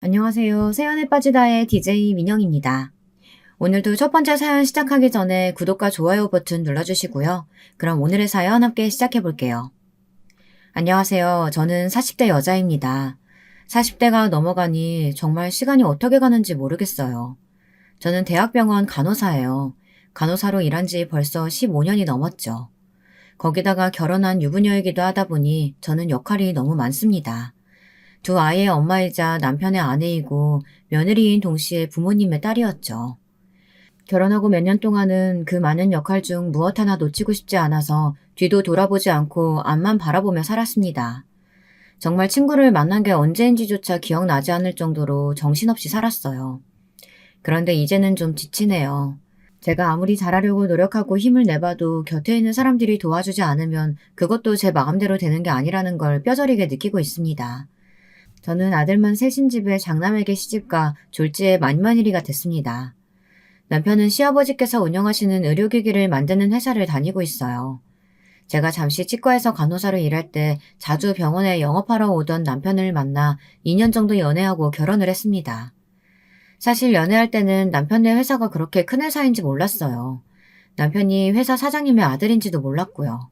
안녕하세요. 세연에 빠지다의 DJ 민영입니다. 오늘도 첫 번째 사연 시작하기 전에 구독과 좋아요 버튼 눌러주시고요. 그럼 오늘의 사연 함께 시작해 볼게요. 안녕하세요. 저는 40대 여자입니다. 40대가 넘어가니 정말 시간이 어떻게 가는지 모르겠어요. 저는 대학병원 간호사예요. 간호사로 일한 지 벌써 15년이 넘었죠. 거기다가 결혼한 유부녀이기도 하다 보니 저는 역할이 너무 많습니다. 두 아이의 엄마이자 남편의 아내이고 며느리인 동시에 부모님의 딸이었죠. 결혼하고 몇 년 동안은 그 많은 역할 중 무엇 하나 놓치고 싶지 않아서 뒤도 돌아보지 않고 앞만 바라보며 살았습니다. 정말 친구를 만난 게 언제인지조차 기억나지 않을 정도로 정신없이 살았어요. 그런데 이제는 좀 지치네요. 제가 아무리 잘하려고 노력하고 힘을 내봐도 곁에 있는 사람들이 도와주지 않으면 그것도 제 마음대로 되는 게 아니라는 걸 뼈저리게 느끼고 있습니다. 저는 아들만 셋인 집에 장남에게 시집가 졸지에 만만일이가 됐습니다. 남편은 시아버지께서 운영하시는 의료기기를 만드는 회사를 다니고 있어요. 제가 잠시 치과에서 간호사로 일할 때 자주 병원에 영업하러 오던 남편을 만나 2년 정도 연애하고 결혼을 했습니다. 사실 연애할 때는 남편네 회사가 그렇게 큰 회사인지 몰랐어요. 남편이 회사 사장님의 아들인지도 몰랐고요.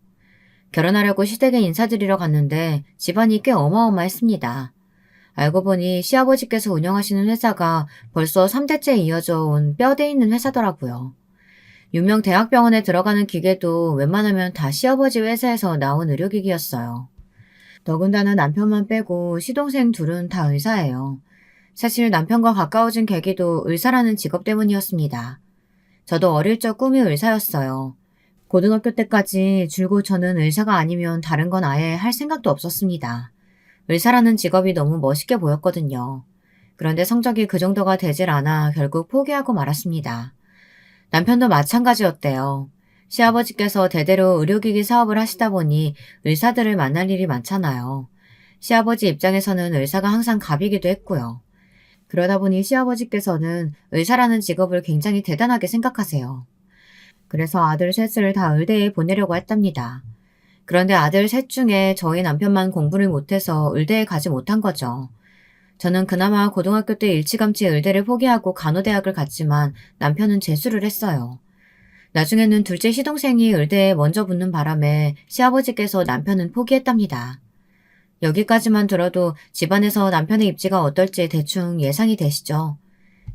결혼하려고 시댁에 인사드리러 갔는데 집안이 꽤 어마어마했습니다. 알고 보니 시아버지께서 운영하시는 회사가 벌써 3대째 이어져 온 뼈대 있는 회사더라고요. 유명 대학병원에 들어가는 기계도 웬만하면 다 시아버지 회사에서 나온 의료기기였어요. 더군다나 남편만 빼고 시동생 둘은 다 의사예요. 사실 남편과 가까워진 계기도 의사라는 직업 때문이었습니다. 저도 어릴 적 꿈이 의사였어요. 고등학교 때까지 줄곧 저는 의사가 아니면 다른 건 아예 할 생각도 없었습니다. 의사라는 직업이 너무 멋있게 보였거든요. 그런데 성적이 그 정도가 되질 않아 결국 포기하고 말았습니다. 남편도 마찬가지였대요. 시아버지께서 대대로 의료기기 사업을 하시다 보니 의사들을 만날 일이 많잖아요. 시아버지 입장에서는 의사가 항상 갑이기도 했고요. 그러다 보니 시아버지께서는 의사라는 직업을 굉장히 대단하게 생각하세요. 그래서 아들 셋을 다 의대에 보내려고 했답니다. 그런데 아들 셋 중에 저희 남편만 공부를 못해서 의대에 가지 못한 거죠. 저는 그나마 고등학교 때 일찌감치 의대를 포기하고 간호대학을 갔지만 남편은 재수를 했어요. 나중에는 둘째 시동생이 의대에 먼저 붙는 바람에 시아버지께서 남편은 포기했답니다. 여기까지만 들어도 집안에서 남편의 입지가 어떨지 대충 예상이 되시죠?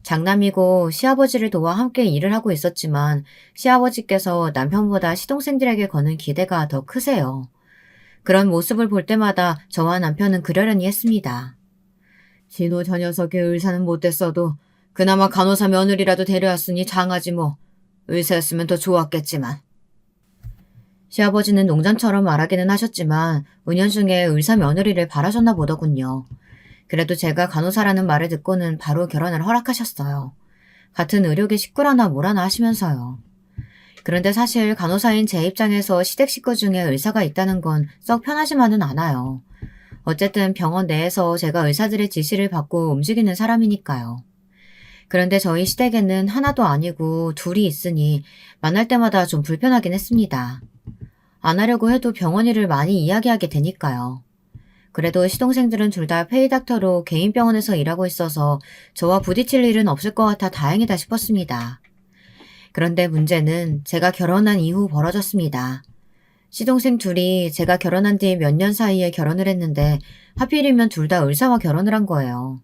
장남이고 시아버지를 도와 함께 일을 하고 있었지만 시아버지께서 남편보다 시동생들에게 거는 기대가 더 크세요. 그런 모습을 볼 때마다 저와 남편은 그러려니 했습니다. 진호 저 녀석이 의사는 못됐어도 그나마 간호사 며느리라도 데려왔으니 장하지 뭐. 의사였으면 더 좋았겠지만. 시아버지는 농담처럼 말하기는 하셨지만 은연중에 의사 며느리를 바라셨나 보더군요. 그래도 제가 간호사라는 말을 듣고는 바로 결혼을 허락하셨어요. 같은 의료계 식구라나 뭐라나 하시면서요. 그런데 사실 간호사인 제 입장에서 시댁 식구 중에 의사가 있다는 건 썩 편하지만은 않아요. 어쨌든 병원 내에서 제가 의사들의 지시를 받고 움직이는 사람이니까요. 그런데 저희 시댁에는 하나도 아니고 둘이 있으니 만날 때마다 좀 불편하긴 했습니다. 안 하려고 해도 병원 일을 많이 이야기하게 되니까요. 그래도 시동생들은 둘 다 페이닥터로 개인 병원에서 일하고 있어서 저와 부딪힐 일은 없을 것 같아 다행이다 싶었습니다. 그런데 문제는 제가 결혼한 이후 벌어졌습니다. 시동생 둘이 제가 결혼한 뒤 몇 년 사이에 결혼을 했는데 하필이면 둘 다 의사와 결혼을 한 거예요.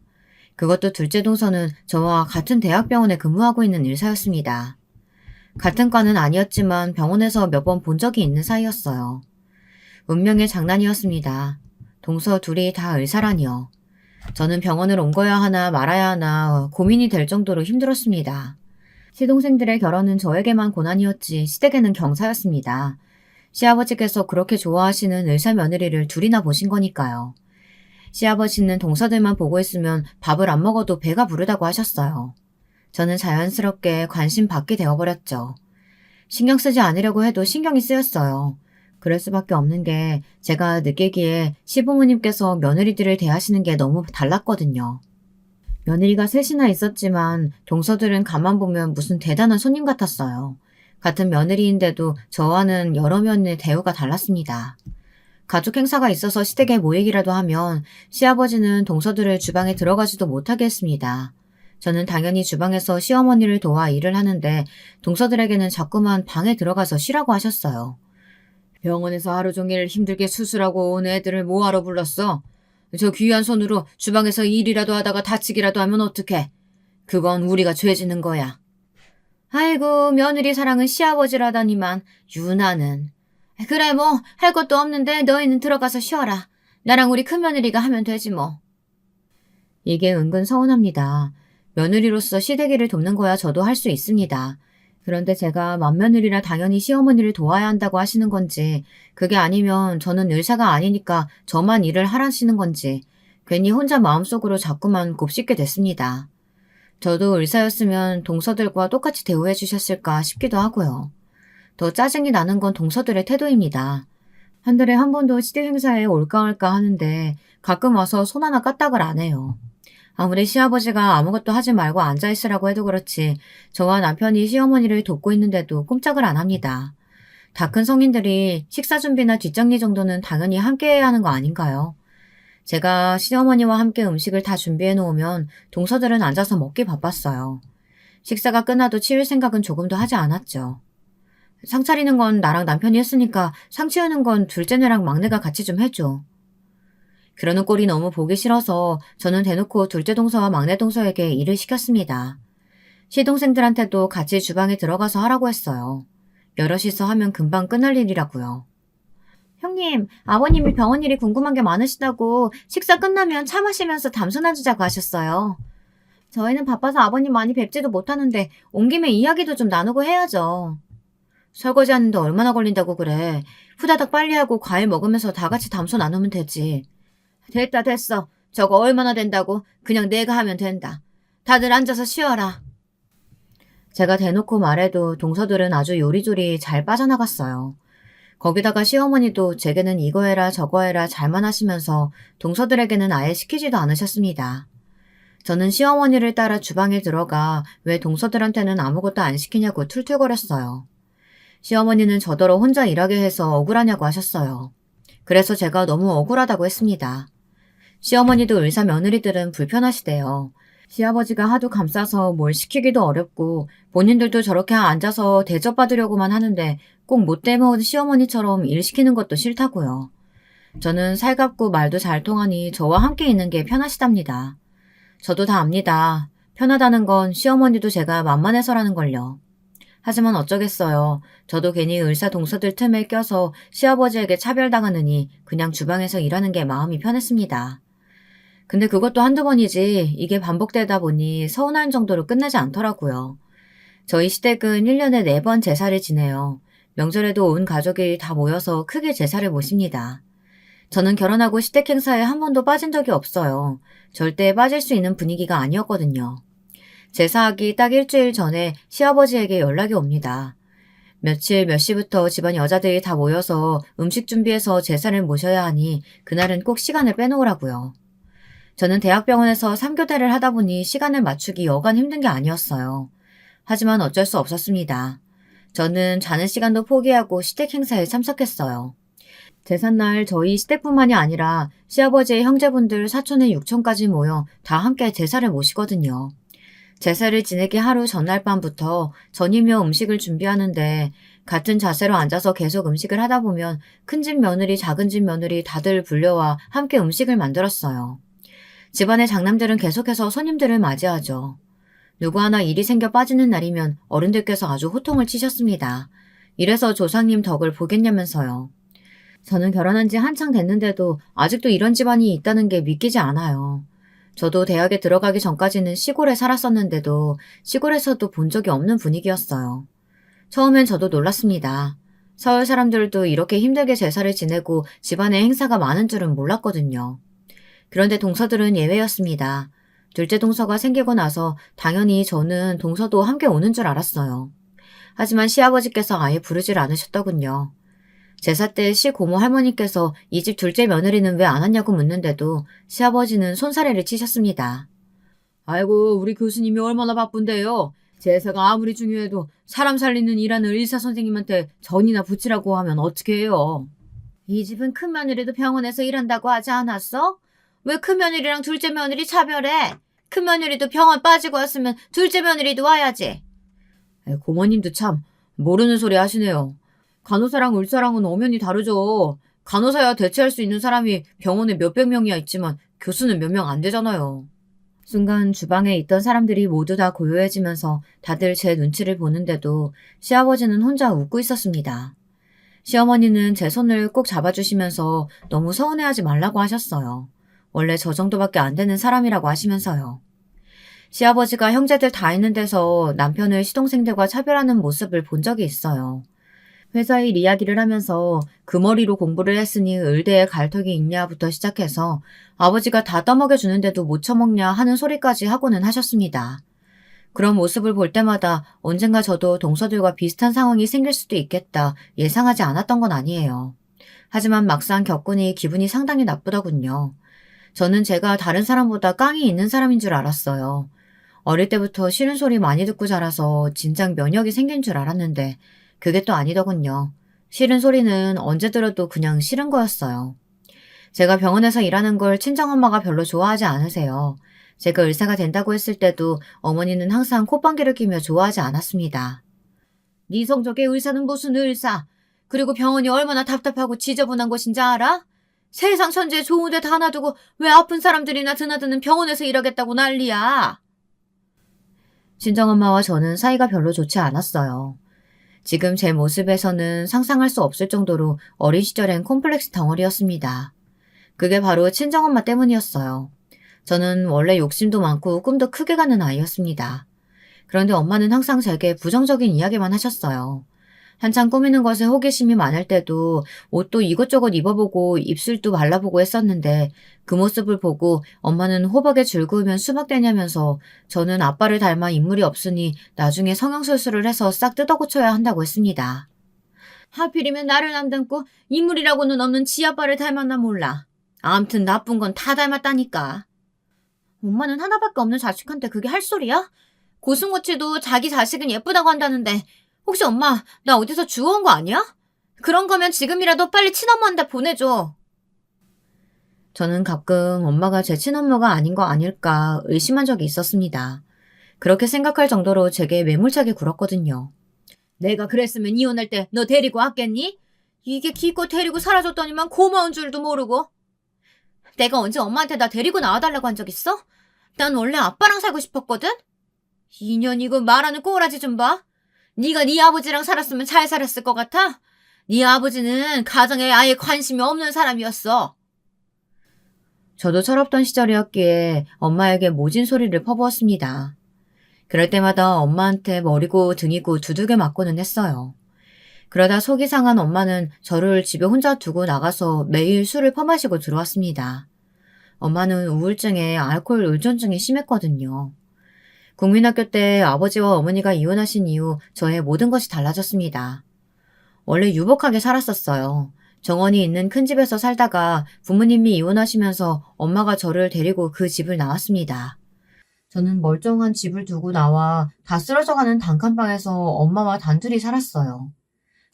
그것도 둘째 동서는 저와 같은 대학병원에 근무하고 있는 의사였습니다. 같은 과는 아니었지만 병원에서 몇 번 본 적이 있는 사이였어요. 운명의 장난이었습니다. 동서 둘이 다 의사라니요. 저는 병원을 옮겨야 하나 말아야 하나 고민이 될 정도로 힘들었습니다. 시동생들의 결혼은 저에게만 고난이었지 시댁에는 경사였습니다. 시아버지께서 그렇게 좋아하시는 의사 며느리를 둘이나 보신 거니까요. 시아버지는 동서들만 보고 있으면 밥을 안 먹어도 배가 부르다고 하셨어요. 저는 자연스럽게 관심 받게 되어버렸죠. 신경 쓰지 않으려고 해도 신경이 쓰였어요. 그럴 수밖에 없는 게 제가 느끼기에 시부모님께서 며느리들을 대하시는 게 너무 달랐거든요. 며느리가 셋이나 있었지만 동서들은 가만 보면 무슨 대단한 손님 같았어요. 같은 며느리인데도 저와는 여러 면의 대우가 달랐습니다. 가족 행사가 있어서 시댁에 모이기라도 하면 시아버지는 동서들을 주방에 들어가지도 못하게 했습니다. 저는 당연히 주방에서 시어머니를 도와 일을 하는데 동서들에게는 자꾸만 방에 들어가서 쉬라고 하셨어요. 병원에서 하루 종일 힘들게 수술하고 온 애들을 뭐하러 불렀어? 저 귀한 손으로 주방에서 일이라도 하다가 다치기라도 하면 어떡해? 그건 우리가 죄 짓는 거야. 아이고, 며느리 사랑은 시아버지라다니만 유나는. 그래 뭐 할 것도 없는데 너희는 들어가서 쉬어라. 나랑 우리 큰며느리가 하면 되지 뭐. 이게 은근 서운합니다. 며느리로서 시댁일을 돕는 거야 저도 할 수 있습니다. 그런데 제가 맏며느리라 당연히 시어머니를 도와야 한다고 하시는 건지, 그게 아니면 저는 의사가 아니니까 저만 일을 하라시는 건지 괜히 혼자 마음속으로 자꾸만 곱씹게 됐습니다. 저도 의사였으면 동서들과 똑같이 대우해 주셨을까 싶기도 하고요. 더 짜증이 나는 건 동서들의 태도입니다. 한 달에 한 번도 시댁 행사에 올까 말까 하는데 가끔 와서 손 하나 까딱을 안 해요. 아무리 시아버지가 아무것도 하지 말고 앉아있으라고 해도 그렇지 저와 남편이 시어머니를 돕고 있는데도 꼼짝을 안 합니다. 다 큰 성인들이 식사 준비나 뒷정리 정도는 당연히 함께 해야 하는 거 아닌가요? 제가 시어머니와 함께 음식을 다 준비해 놓으면 동서들은 앉아서 먹기 바빴어요. 식사가 끝나도 치울 생각은 조금도 하지 않았죠. 상 차리는 건 나랑 남편이 했으니까 상 치우는 건 둘째네랑 막내가 같이 좀 해줘. 그러는 꼴이 너무 보기 싫어서 저는 대놓고 둘째 동서와 막내 동서에게 일을 시켰습니다. 시동생들한테도 같이 주방에 들어가서 하라고 했어요. 여럿이서 하면 금방 끝날 일이라고요. 형님, 아버님이 병원 일이 궁금한 게 많으시다고 식사 끝나면 차 마시면서 담소 나누자고 하셨어요. 저희는 바빠서 아버님 많이 뵙지도 못하는데 온 김에 이야기도 좀 나누고 해야죠. 설거지 하는데 얼마나 걸린다고 그래. 후다닥 빨리 하고 과일 먹으면서 다 같이 담소 나누면 되지. 됐다 됐어. 저거 얼마나 된다고. 그냥 내가 하면 된다. 다들 앉아서 쉬어라. 제가 대놓고 말해도 동서들은 아주 요리조리 잘 빠져나갔어요. 거기다가 시어머니도 제게는 이거 해라 저거 해라 잘만 하시면서 동서들에게는 아예 시키지도 않으셨습니다. 저는 시어머니를 따라 주방에 들어가 왜 동서들한테는 아무것도 안 시키냐고 툴툴거렸어요. 시어머니는 저더러 혼자 일하게 해서 억울하냐고 하셨어요. 그래서 제가 너무 억울하다고 했습니다. 시어머니도 의사 며느리들은 불편하시대요. 시아버지가 하도 감싸서 뭘 시키기도 어렵고 본인들도 저렇게 앉아서 대접받으려고만 하는데 꼭 못돼 먹은 시어머니처럼 일 시키는 것도 싫다고요. 저는 살갑고 말도 잘 통하니 저와 함께 있는 게 편하시답니다. 저도 다 압니다. 편하다는 건 시어머니도 제가 만만해서라는 걸요. 하지만 어쩌겠어요. 저도 괜히 의사 동서들 틈에 껴서 시아버지에게 차별당하느니 그냥 주방에서 일하는 게 마음이 편했습니다. 근데 그것도 한두 번이지 이게 반복되다 보니 서운할 정도로 끝나지 않더라고요. 저희 시댁은 1년에 4번 제사를 지내요. 명절에도 온 가족이 다 모여서 크게 제사를 모십니다. 저는 결혼하고 시댁 행사에 한 번도 빠진 적이 없어요. 절대 빠질 수 있는 분위기가 아니었거든요. 제사하기 딱 일주일 전에 시아버지에게 연락이 옵니다. 며칠 몇 시부터 집안 여자들이 다 모여서 음식 준비해서 제사를 모셔야 하니 그날은 꼭 시간을 빼놓으라고요. 저는 대학병원에서 3교대를 하다 보니 시간을 맞추기 여간 힘든 게 아니었어요. 하지만 어쩔 수 없었습니다. 저는 자는 시간도 포기하고 시댁 행사에 참석했어요. 제삿날 저희 시댁뿐만이 아니라 시아버지의 형제분들 사촌의 육촌까지 모여 다 함께 제사를 모시거든요. 제사를 지내기 하루 전날 밤부터 전이며 음식을 준비하는데 같은 자세로 앉아서 계속 음식을 하다 보면 큰집 며느리 작은집 며느리 다들 불려와 함께 음식을 만들었어요. 집안의 장남들은 계속해서 손님들을 맞이하죠. 누구 하나 일이 생겨 빠지는 날이면 어른들께서 아주 호통을 치셨습니다. 이래서 조상님 덕을 보겠냐면서요. 저는 결혼한 지 한창 됐는데도 아직도 이런 집안이 있다는 게 믿기지 않아요. 저도 대학에 들어가기 전까지는 시골에 살았었는데도 시골에서도 본 적이 없는 분위기였어요. 처음엔 저도 놀랐습니다. 서울 사람들도 이렇게 힘들게 제사를 지내고 집안에 행사가 많은 줄은 몰랐거든요. 그런데 동서들은 예외였습니다. 둘째 동서가 생기고 나서 당연히 저는 동서도 함께 오는 줄 알았어요. 하지만 시아버지께서 아예 부르질 않으셨더군요. 제사 때 시고모 할머니께서 이 집 둘째 며느리는 왜 안 왔냐고 묻는데도 시아버지는 손사래를 치셨습니다. 아이고 우리 교수님이 얼마나 바쁜데요. 제사가 아무리 중요해도 사람 살리는 일하는 의사 선생님한테 전이나 붙이라고 하면 어떻게 해요. 이 집은 큰 며느리도 병원에서 일한다고 하지 않았어? 왜 큰 며느리랑 둘째 며느리 차별해? 큰 며느리도 병원 빠지고 왔으면 둘째 며느리도 와야지. 고모님도 참 모르는 소리 하시네요. 간호사랑 의사랑은 엄연히 다르죠. 간호사야 대체할 수 있는 사람이 병원에 몇백 명이야 있지만 교수는 몇 명 안 되잖아요. 순간 주방에 있던 사람들이 모두 다 고요해지면서 다들 제 눈치를 보는데도 시아버지는 혼자 웃고 있었습니다. 시어머니는 제 손을 꼭 잡아주시면서 너무 서운해하지 말라고 하셨어요. 원래 저 정도밖에 안 되는 사람이라고 하시면서요. 시아버지가 형제들 다 있는 데서 남편을 시동생들과 차별하는 모습을 본 적이 있어요. 회사 일 이야기를 하면서 그 머리로 공부를 했으니 의대에 갈 턱이 있냐부터 시작해서 아버지가 다 떠먹여주는데도 못 처먹냐 하는 소리까지 하고는 하셨습니다. 그런 모습을 볼 때마다 언젠가 저도 동서들과 비슷한 상황이 생길 수도 있겠다 예상하지 않았던 건 아니에요. 하지만 막상 겪으니 기분이 상당히 나쁘더군요. 저는 제가 다른 사람보다 깡이 있는 사람인 줄 알았어요. 어릴 때부터 싫은 소리 많이 듣고 자라서 진작 면역이 생긴 줄 알았는데 그게 또 아니더군요. 싫은 소리는 언제 들어도 그냥 싫은 거였어요. 제가 병원에서 일하는 걸 친정엄마가 별로 좋아하지 않으세요. 제가 의사가 된다고 했을 때도 어머니는 항상 콧방귀를 뀌며 좋아하지 않았습니다. 네 성적의 의사는 무슨 의사? 그리고 병원이 얼마나 답답하고 지저분한 곳인지 알아? 세상 천지에 좋은 데 다 놔두고 왜 아픈 사람들이나 드나드는 병원에서 일하겠다고 난리야. 친정엄마와 저는 사이가 별로 좋지 않았어요. 지금 제 모습에서는 상상할 수 없을 정도로 어린 시절엔 콤플렉스 덩어리였습니다. 그게 바로 친정엄마 때문이었어요. 저는 원래 욕심도 많고 꿈도 크게 가는 아이였습니다. 그런데 엄마는 항상 제게 부정적인 이야기만 하셨어요. 한창 꾸미는 것에 호기심이 많을 때도 옷도 이것저것 입어보고 입술도 발라보고 했었는데 그 모습을 보고 엄마는 호박에 줄 그으면 수박 되냐면서 저는 아빠를 닮아 인물이 없으니 나중에 성형수술을 해서 싹 뜯어고쳐야 한다고 했습니다. 하필이면 나를 안 닮고 인물이라고는 없는 지 아빠를 닮았나 몰라. 아무튼 나쁜 건 다 닮았다니까. 엄마는 하나밖에 없는 자식한테 그게 할 소리야? 고슴고치도 자기 자식은 예쁘다고 한다는데 혹시 엄마 나 어디서 주워온 거 아니야? 그런 거면 지금이라도 빨리 친엄마한테 보내줘. 저는 가끔 엄마가 제 친엄마가 아닌 거 아닐까 의심한 적이 있었습니다. 그렇게 생각할 정도로 제게 매몰차게 굴었거든요. 내가 그랬으면 이혼할 때 너 데리고 왔겠니? 이게 기껏 데리고 살아줬더니만 고마운 줄도 모르고. 내가 언제 엄마한테 나 데리고 나와달라고 한 적 있어? 난 원래 아빠랑 살고 싶었거든? 2년이고 말하는 꼬라지 좀 봐. 네가 네 아버지랑 살았으면 잘 살았을 것 같아? 네 아버지는 가정에 아예 관심이 없는 사람이었어. 저도 철없던 시절이었기에 엄마에게 모진 소리를 퍼부었습니다. 그럴 때마다 엄마한테 머리고 등이고 두들겨 맞고는 했어요. 그러다 속이 상한 엄마는 저를 집에 혼자 두고 나가서 매일 술을 퍼마시고 들어왔습니다. 엄마는 우울증에 알코올 의존증이 심했거든요. 국민학교 때 아버지와 어머니가 이혼하신 이후 저의 모든 것이 달라졌습니다. 원래 유복하게 살았었어요. 정원이 있는 큰 집에서 살다가 부모님이 이혼하시면서 엄마가 저를 데리고 그 집을 나왔습니다. 저는 멀쩡한 집을 두고 나와 다 쓰러져가는 단칸방에서 엄마와 단둘이 살았어요.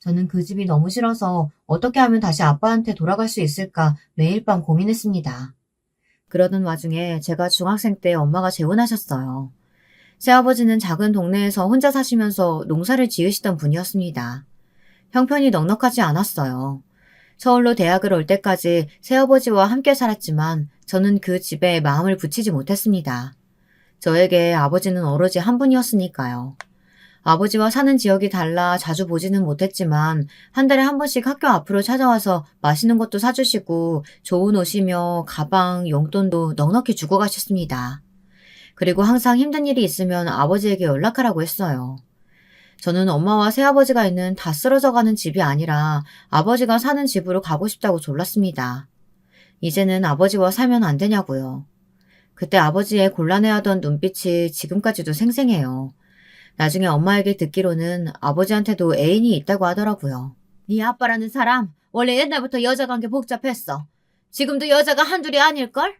저는 그 집이 너무 싫어서 어떻게 하면 다시 아빠한테 돌아갈 수 있을까 매일 밤 고민했습니다. 그러던 와중에 제가 중학생 때 엄마가 재혼하셨어요. 새아버지는 작은 동네에서 혼자 사시면서 농사를 지으시던 분이었습니다. 형편이 넉넉하지 않았어요. 서울로 대학을 올 때까지 새아버지와 함께 살았지만 저는 그 집에 마음을 붙이지 못했습니다. 저에게 아버지는 오로지 한 분이었으니까요. 아버지와 사는 지역이 달라 자주 보지는 못했지만 한 달에 한 번씩 학교 앞으로 찾아와서 맛있는 것도 사주시고 좋은 옷이며 가방, 용돈도 넉넉히 주고 가셨습니다. 그리고 항상 힘든 일이 있으면 아버지에게 연락하라고 했어요. 저는 엄마와 새아버지가 있는 다 쓰러져가는 집이 아니라 아버지가 사는 집으로 가고 싶다고 졸랐습니다. 이제는 아버지와 살면 안 되냐고요. 그때 아버지의 곤란해하던 눈빛이 지금까지도 생생해요. 나중에 엄마에게 듣기로는 아버지한테도 애인이 있다고 하더라고요. 네 아빠라는 사람 원래 옛날부터 여자 관계 복잡했어. 지금도 여자가 한둘이 아닐걸?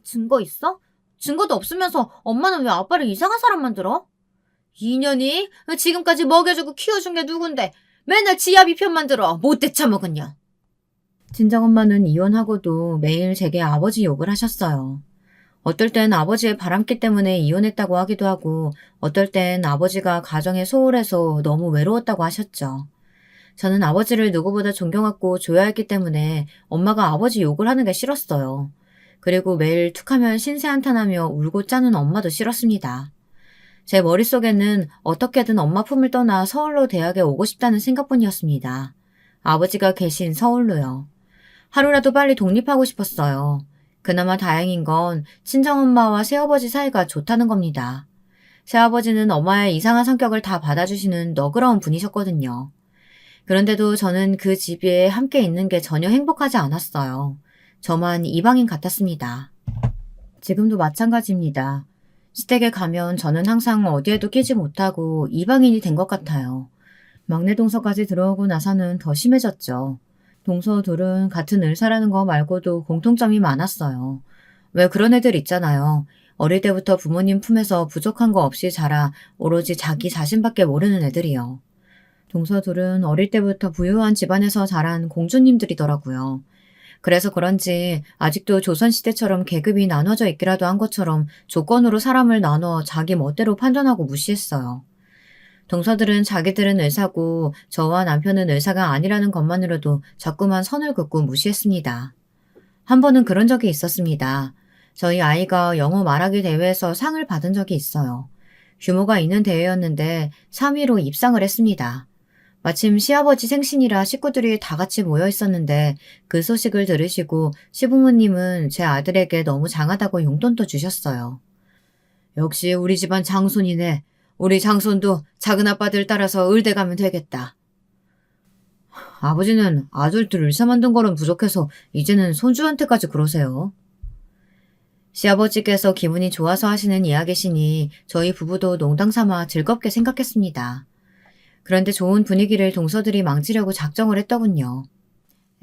증거 있어? 증거도 없으면서 엄마는 왜 아빠를 이상한 사람 만들어? 2년이 지금까지 먹여주고 키워준 게 누군데 맨날 지 아비 편만 들어 못돼 처먹은 년. 친정엄마는 이혼하고도 매일 제게 아버지 욕을 하셨어요. 어떨 땐 아버지의 바람기 때문에 이혼했다고 하기도 하고 어떨 땐 아버지가 가정에 소홀해서 너무 외로웠다고 하셨죠. 저는 아버지를 누구보다 존경하고 조여했기 때문에 엄마가 아버지 욕을 하는 게 싫었어요. 그리고 매일 툭하면 신세한탄하며 울고 짜는 엄마도 싫었습니다. 제 머릿속에는 어떻게든 엄마 품을 떠나 서울로 대학에 오고 싶다는 생각뿐이었습니다. 아버지가 계신 서울로요. 하루라도 빨리 독립하고 싶었어요. 그나마 다행인 건 친정엄마와 새아버지 사이가 좋다는 겁니다. 새아버지는 엄마의 이상한 성격을 다 받아주시는 너그러운 분이셨거든요. 그런데도 저는 그 집에 함께 있는 게 전혀 행복하지 않았어요. 저만 이방인 같았습니다. 지금도 마찬가지입니다. 시댁에 가면 저는 항상 어디에도 끼지 못하고 이방인이 된 것 같아요. 막내 동서까지 들어오고 나서는 더 심해졌죠. 동서 둘은 같은 의사라는 거 말고도 공통점이 많았어요. 왜 그런 애들 있잖아요. 어릴 때부터 부모님 품에서 부족한 거 없이 자라 오로지 자기 자신밖에 모르는 애들이요. 동서 둘은 어릴 때부터 부유한 집안에서 자란 공주님들이더라고요. 그래서 그런지 아직도 조선시대처럼 계급이 나눠져 있기라도 한 것처럼 조건으로 사람을 나눠 자기 멋대로 판단하고 무시했어요. 동서들은 자기들은 의사고 저와 남편은 의사가 아니라는 것만으로도 자꾸만 선을 긋고 무시했습니다. 한 번은 그런 적이 있었습니다. 저희 아이가 영어 말하기 대회에서 상을 받은 적이 있어요. 규모가 있는 대회였는데 3위로 입상을 했습니다. 마침 시아버지 생신이라 식구들이 다 같이 모여 있었는데 그 소식을 들으시고 시부모님은 제 아들에게 너무 장하다고 용돈도 주셨어요. 역시 우리 집안 장손이네. 우리 장손도 작은 아빠들 따라서 의대 가면 되겠다. 아버지는 아들들 의사 만든 거는 부족해서 이제는 손주한테까지 그러세요. 시아버지께서 기분이 좋아서 하시는 이야기시니 저희 부부도 농담 삼아 즐겁게 생각했습니다. 그런데 좋은 분위기를 동서들이 망치려고 작정을 했더군요.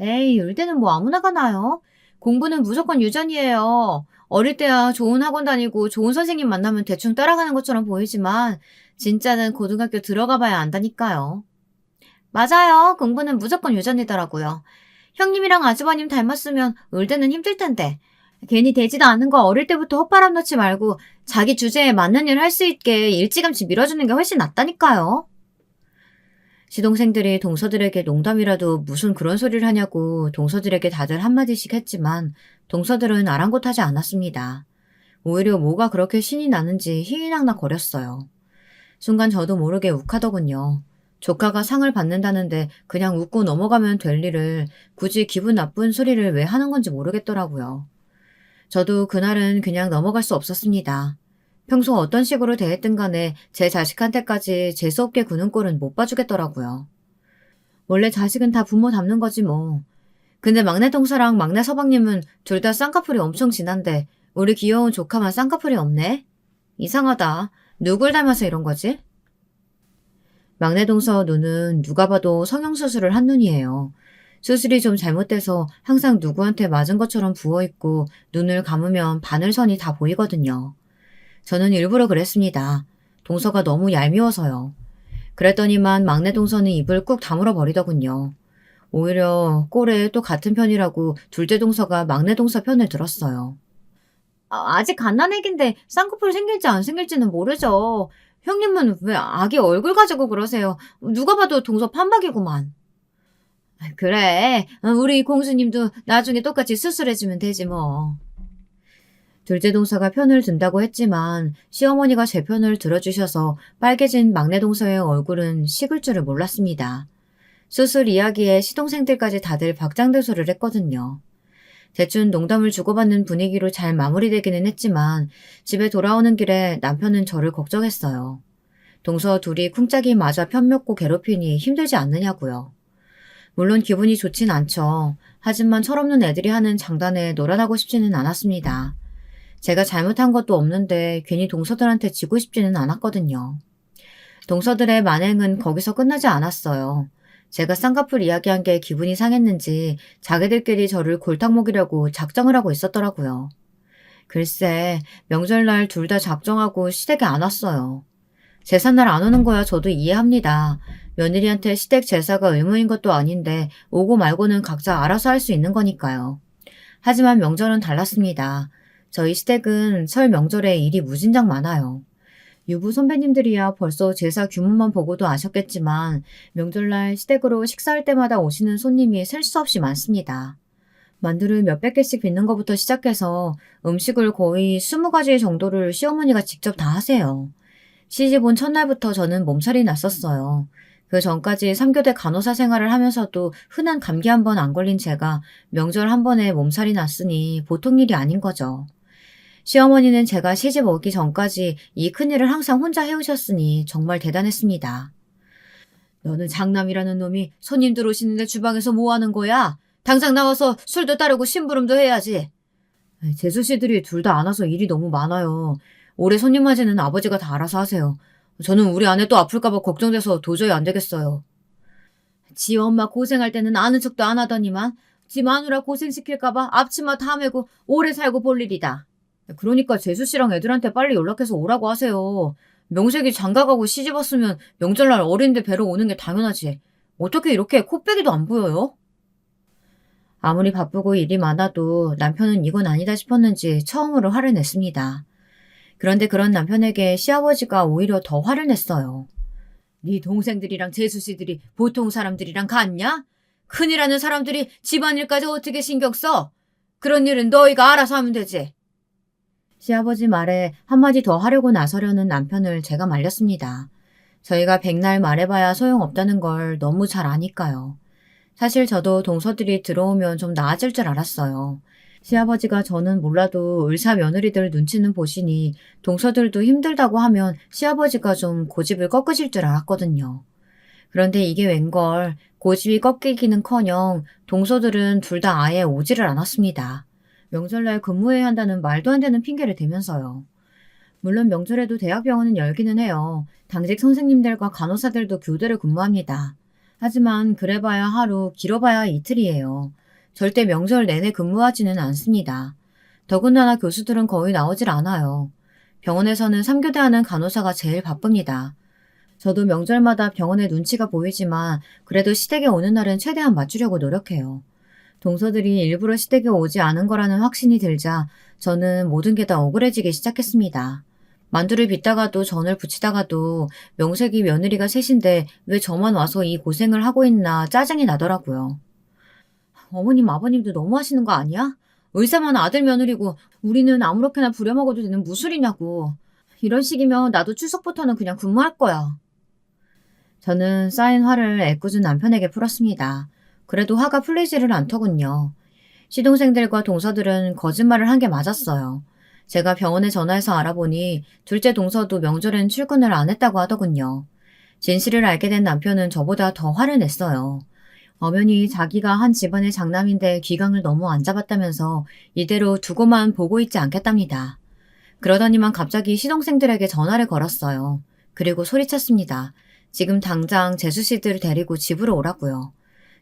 에이, 의대는 뭐 아무나 가나요? 공부는 무조건 유전이에요. 어릴 때야 좋은 학원 다니고 좋은 선생님 만나면 대충 따라가는 것처럼 보이지만 진짜는 고등학교 들어가 봐야 안다니까요. 맞아요. 공부는 무조건 유전이더라고요. 형님이랑 아주버님 닮았으면 의대는 힘들 텐데. 괜히 되지도 않은 거 어릴 때부터 헛바람 넣지 말고 자기 주제에 맞는 일 할 수 있게 일찌감치 밀어주는 게 훨씬 낫다니까요. 시동생들이 동서들에게 농담이라도 무슨 그런 소리를 하냐고 동서들에게 다들 한마디씩 했지만 동서들은 아랑곳하지 않았습니다. 오히려 뭐가 그렇게 신이 나는지 희희낙낙 거렸어요. 순간 저도 모르게 욱하더군요. 조카가 상을 받는다는데 그냥 웃고 넘어가면 될 일을 굳이 기분 나쁜 소리를 왜 하는 건지 모르겠더라고요. 저도 그날은 그냥 넘어갈 수 없었습니다. 평소 어떤 식으로 대했든 간에 제 자식한테까지 재수없게 구는 꼴은 못 봐주겠더라고요. 원래 자식은 다 부모 닮는 거지 뭐. 근데 막내 동서랑 막내 서방님은 둘 다 쌍꺼풀이 엄청 진한데 우리 귀여운 조카만 쌍꺼풀이 없네? 이상하다. 누굴 닮아서 이런 거지? 막내 동서 눈은 누가 봐도 성형수술을 한 눈이에요. 수술이 좀 잘못돼서 항상 누구한테 맞은 것처럼 부어있고 눈을 감으면 바늘선이 다 보이거든요. 저는 일부러 그랬습니다. 동서가 너무 얄미워서요. 그랬더니만 막내 동서는 입을 꾹 다물어 버리더군요. 오히려 꼴에 또 같은 편이라고 둘째 동서가 막내 동서 편을 들었어요. 아직 갓난애기인데 쌍꺼풀 생길지 안 생길지는 모르죠. 형님은 왜 아기 얼굴 가지고 그러세요? 누가 봐도 동서 판박이구만. 그래, 우리 공주님도 나중에 똑같이 수술해주면 되지 뭐. 둘째 동서가 편을 든다고 했지만 시어머니가 제 편을 들어주셔서 빨개진 막내 동서의 얼굴은 식을 줄을 몰랐습니다. 수술 이야기에 시동생들까지 다들 박장대소를 했거든요. 대충 농담을 주고받는 분위기로 잘 마무리되기는 했지만 집에 돌아오는 길에 남편은 저를 걱정했어요. 동서 둘이 쿵짝이 맞아 편먹고 괴롭히니 힘들지 않느냐고요. 물론 기분이 좋진 않죠. 하지만 철없는 애들이 하는 장단에 놀아나고 싶지는 않았습니다. 제가 잘못한 것도 없는데 괜히 동서들한테 지고 싶지는 않았거든요. 동서들의 만행은 거기서 끝나지 않았어요. 제가 쌍꺼풀 이야기한 게 기분이 상했는지 자기들끼리 저를 골탕 먹이려고 작정을 하고 있었더라고요. 글쎄, 명절날 둘 다 작정하고 시댁에 안 왔어요. 제삿날 안 오는 거야 저도 이해합니다. 며느리한테 시댁 제사가 의무인 것도 아닌데 오고 말고는 각자 알아서 할 수 있는 거니까요. 하지만 명절은 달랐습니다. 저희 시댁은 설 명절에 일이 무진장 많아요. 유부 선배님들이야 벌써 제사 규모만 보고도 아셨겠지만 명절날 시댁으로 식사할 때마다 오시는 손님이 셀 수 없이 많습니다. 만두를 몇백 개씩 빚는 것부터 시작해서 음식을 거의 20가지 정도를 시어머니가 직접 다 하세요. 시집 온 첫날부터 저는 몸살이 났었어요. 그 전까지 3교대 간호사 생활을 하면서도 흔한 감기 한 번 안 걸린 제가 명절 한 번에 몸살이 났으니 보통 일이 아닌 거죠. 시어머니는 제가 시집 오기 전까지 이 큰일을 항상 혼자 해오셨으니 정말 대단했습니다. 너는 장남이라는 놈이 손님들 오시는데 주방에서 뭐 하는 거야? 당장 나와서 술도 따르고 심부름도 해야지. 재수 씨들이 둘 다 안 와서 일이 너무 많아요. 올해 손님 맞이는 아버지가 다 알아서 하세요. 저는 우리 아내 또 아플까봐 걱정돼서 도저히 안 되겠어요. 지 엄마 고생할 때는 아는 척도 안 하더니만 지 마누라 고생시킬까봐 앞치마 다 메고 오래 살고 볼 일이다. 그러니까 재수 씨랑 애들한테 빨리 연락해서 오라고 하세요. 명색이 장가가고 시집 왔으면 명절날 어린데 뵈러 오는 게 당연하지. 어떻게 이렇게 코빼기도 안 보여요? 아무리 바쁘고 일이 많아도 남편은 이건 아니다 싶었는지 처음으로 화를 냈습니다. 그런데 그런 남편에게 시아버지가 오히려 더 화를 냈어요. 네 동생들이랑 재수 씨들이 보통 사람들이랑 같냐? 큰일하는 사람들이 집안일까지 어떻게 신경 써? 그런 일은 너희가 알아서 하면 되지. 시아버지 말에 한마디 더 하려고 나서려는 남편을 제가 말렸습니다. 저희가 백날 말해봐야 소용없다는 걸 너무 잘 아니까요. 사실 저도 동서들이 들어오면 좀 나아질 줄 알았어요. 시아버지가 저는 몰라도 의사 며느리들 눈치는 보시니 동서들도 힘들다고 하면 시아버지가 좀 고집을 꺾으실 줄 알았거든요. 그런데 이게 웬걸 고집이 꺾이기는커녕 동서들은 둘 다 아예 오지를 않았습니다. 명절날 근무해야 한다는 말도 안 되는 핑계를 대면서요. 물론 명절에도 대학병원은 열기는 해요. 당직 선생님들과 간호사들도 교대를 근무합니다. 하지만 그래봐야 하루, 길어봐야 이틀이에요. 절대 명절 내내 근무하지는 않습니다. 더군다나 교수들은 거의 나오질 않아요. 병원에서는 3교대하는 간호사가 제일 바쁩니다. 저도 명절마다 병원에 눈치가 보이지만 그래도 시댁에 오는 날은 최대한 맞추려고 노력해요. 동서들이 일부러 시댁에 오지 않은 거라는 확신이 들자 저는 모든 게 다 억울해지기 시작했습니다. 만두를 빚다가도 전을 부치다가도 명색이 며느리가 셋인데 왜 저만 와서 이 고생을 하고 있나 짜증이 나더라고요. 어머님 아버님도 너무 하시는 거 아니야? 의사만 아들 며느리고 우리는 아무렇게나 부려먹어도 되는 무술이냐고. 이런 식이면 나도 추석부터는 그냥 근무할 거야. 저는 쌓인 화를 애꿎은 남편에게 풀었습니다. 그래도 화가 풀리지를 않더군요. 시동생들과 동서들은 거짓말을 한 게 맞았어요. 제가 병원에 전화해서 알아보니 둘째 동서도 명절엔 출근을 안 했다고 하더군요. 진실을 알게 된 남편은 저보다 더 화를 냈어요. 엄연히 자기가 한 집안의 장남인데 기강을 너무 안 잡았다면서 이대로 두고만 보고 있지 않겠답니다. 그러더니만 갑자기 시동생들에게 전화를 걸었어요. 그리고 소리쳤습니다. 지금 당장 재수 씨들을 데리고 집으로 오라고요.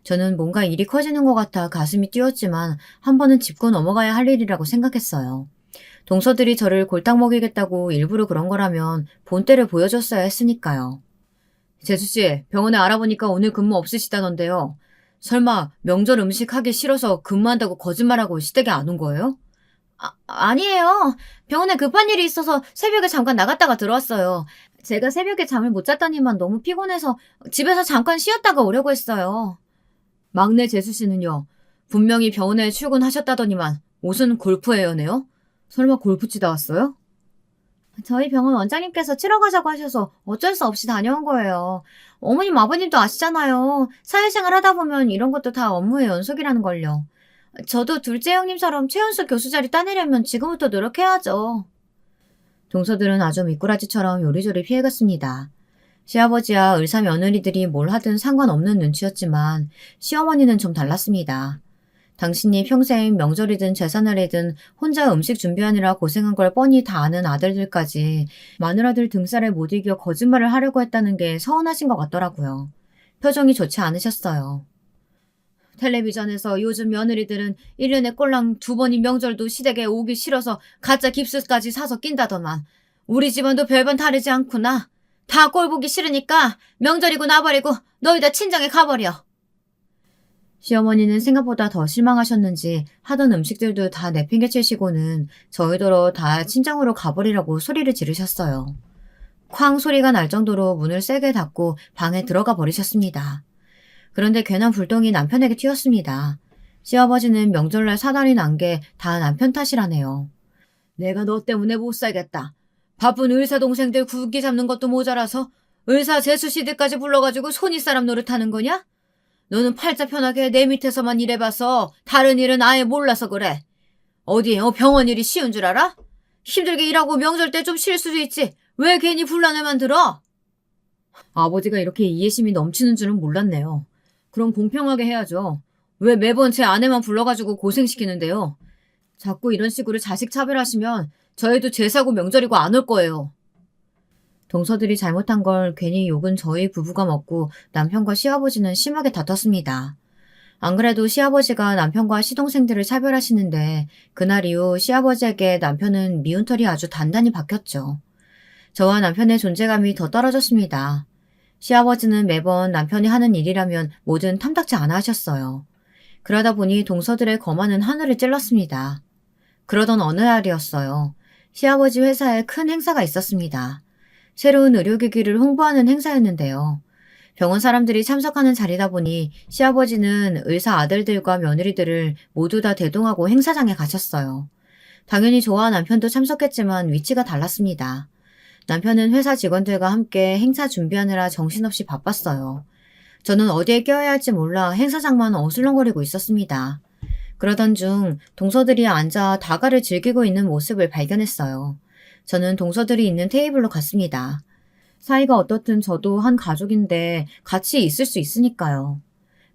저는 뭔가 일이 커지는 것 같아 가슴이 뛰었지만 한 번은 짚고 넘어가야 할 일이라고 생각했어요. 동서들이 저를 골탕 먹이겠다고 일부러 그런 거라면 본때를 보여줬어야 했으니까요. 재수씨, 병원에 알아보니까 오늘 근무 없으시다던데요. 설마 명절 음식 하기 싫어서 근무한다고 거짓말하고 시댁에 안 온 거예요? 아니에요. 병원에 급한 일이 있어서 새벽에 잠깐 나갔다가 들어왔어요. 제가 새벽에 잠을 못 잤더니만 너무 피곤해서 집에서 잠깐 쉬었다가 오려고 했어요. 막내 재수씨는요. 분명히 병원에 출근하셨다더니만 옷은 골프웨어네요? 설마 골프 치다 왔어요? 저희 병원 원장님께서 치러 가자고 하셔서 어쩔 수 없이 다녀온 거예요. 어머님 아버님도 아시잖아요. 사회생활 하다 보면 이런 것도 다 업무의 연속이라는 걸요. 저도 둘째 형님처럼 최연소 교수 자리 따내려면 지금부터 노력해야죠. 동서들은 아주 미꾸라지처럼 요리조리 피해갔습니다. 시아버지와 의사 며느리들이 뭘 하든 상관없는 눈치였지만 시어머니는 좀 달랐습니다. 당신이 평생 명절이든 제사날이든 혼자 음식 준비하느라 고생한 걸 뻔히 다 아는 아들들까지 마누라들 등살에 못 이겨 거짓말을 하려고 했다는 게 서운하신 것 같더라고요. 표정이 좋지 않으셨어요. 텔레비전에서 요즘 며느리들은 1년에 꼴랑 2번인 명절도 시댁에 오기 싫어서 가짜 깁스까지 사서 낀다더만 우리 집안도 별반 다르지 않구나. 다 꼴 보기 싫으니까 명절이고 나버리고 너희 다 친정에 가버려. 시어머니는 생각보다 더 실망하셨는지 하던 음식들도 다 내팽개치시고는 저희더러 다 친정으로 가버리라고 소리를 지르셨어요. 쾅 소리가 날 정도로 문을 세게 닫고 방에 들어가 버리셨습니다. 그런데 괜한 불똥이 남편에게 튀었습니다. 시아버지는 명절날 사달이 난 게 다 남편 탓이라네요. 내가 너 때문에 못 살겠다. 바쁜 의사 동생들 구기 잡는 것도 모자라서 의사 재수씨들까지 불러가지고 손윗사람 노릇하는 거냐? 너는 팔자 편하게 내 밑에서만 일해봐서 다른 일은 아예 몰라서 그래. 어디 병원 일이 쉬운 줄 알아? 힘들게 일하고 명절 때 좀 쉴 수도 있지. 왜 괜히 분란을 들어? 아버지가 이렇게 이해심이 넘치는 줄은 몰랐네요. 그럼 공평하게 해야죠. 왜 매번 제 아내만 불러가지고 고생시키는데요? 자꾸 이런 식으로 자식 차별하시면 저희도 제사고 명절이고 안 올 거예요. 동서들이 잘못한 걸 괜히 욕은 저희 부부가 먹고 남편과 시아버지는 심하게 다퉜습니다. 안 그래도 시아버지가 남편과 시동생들을 차별하시는데 그날 이후 시아버지에게 남편은 미운 털이 아주 단단히 박혔죠. 저와 남편의 존재감이 더 떨어졌습니다. 시아버지는 매번 남편이 하는 일이라면 뭐든 탐탁지 않아 하셨어요. 그러다 보니 동서들의 거만은 하늘을 찔렀습니다. 그러던 어느 날이었어요. 시아버지 회사에 큰 행사가 있었습니다. 새로운 의료기기를 홍보하는 행사였는데요. 병원 사람들이 참석하는 자리다 보니 시아버지는 의사 아들들과 며느리들을 모두 다 대동하고 행사장에 가셨어요. 당연히 저와 남편도 참석했지만 위치가 달랐습니다. 남편은 회사 직원들과 함께 행사 준비하느라 정신없이 바빴어요. 저는 어디에 껴야 할지 몰라 행사장만 어슬렁거리고 있었습니다. 그러던 중 동서들이 앉아 다가를 즐기고 있는 모습을 발견했어요. 저는 동서들이 있는 테이블로 갔습니다. 사이가 어떻든 저도 한 가족인데 같이 있을 수 있으니까요.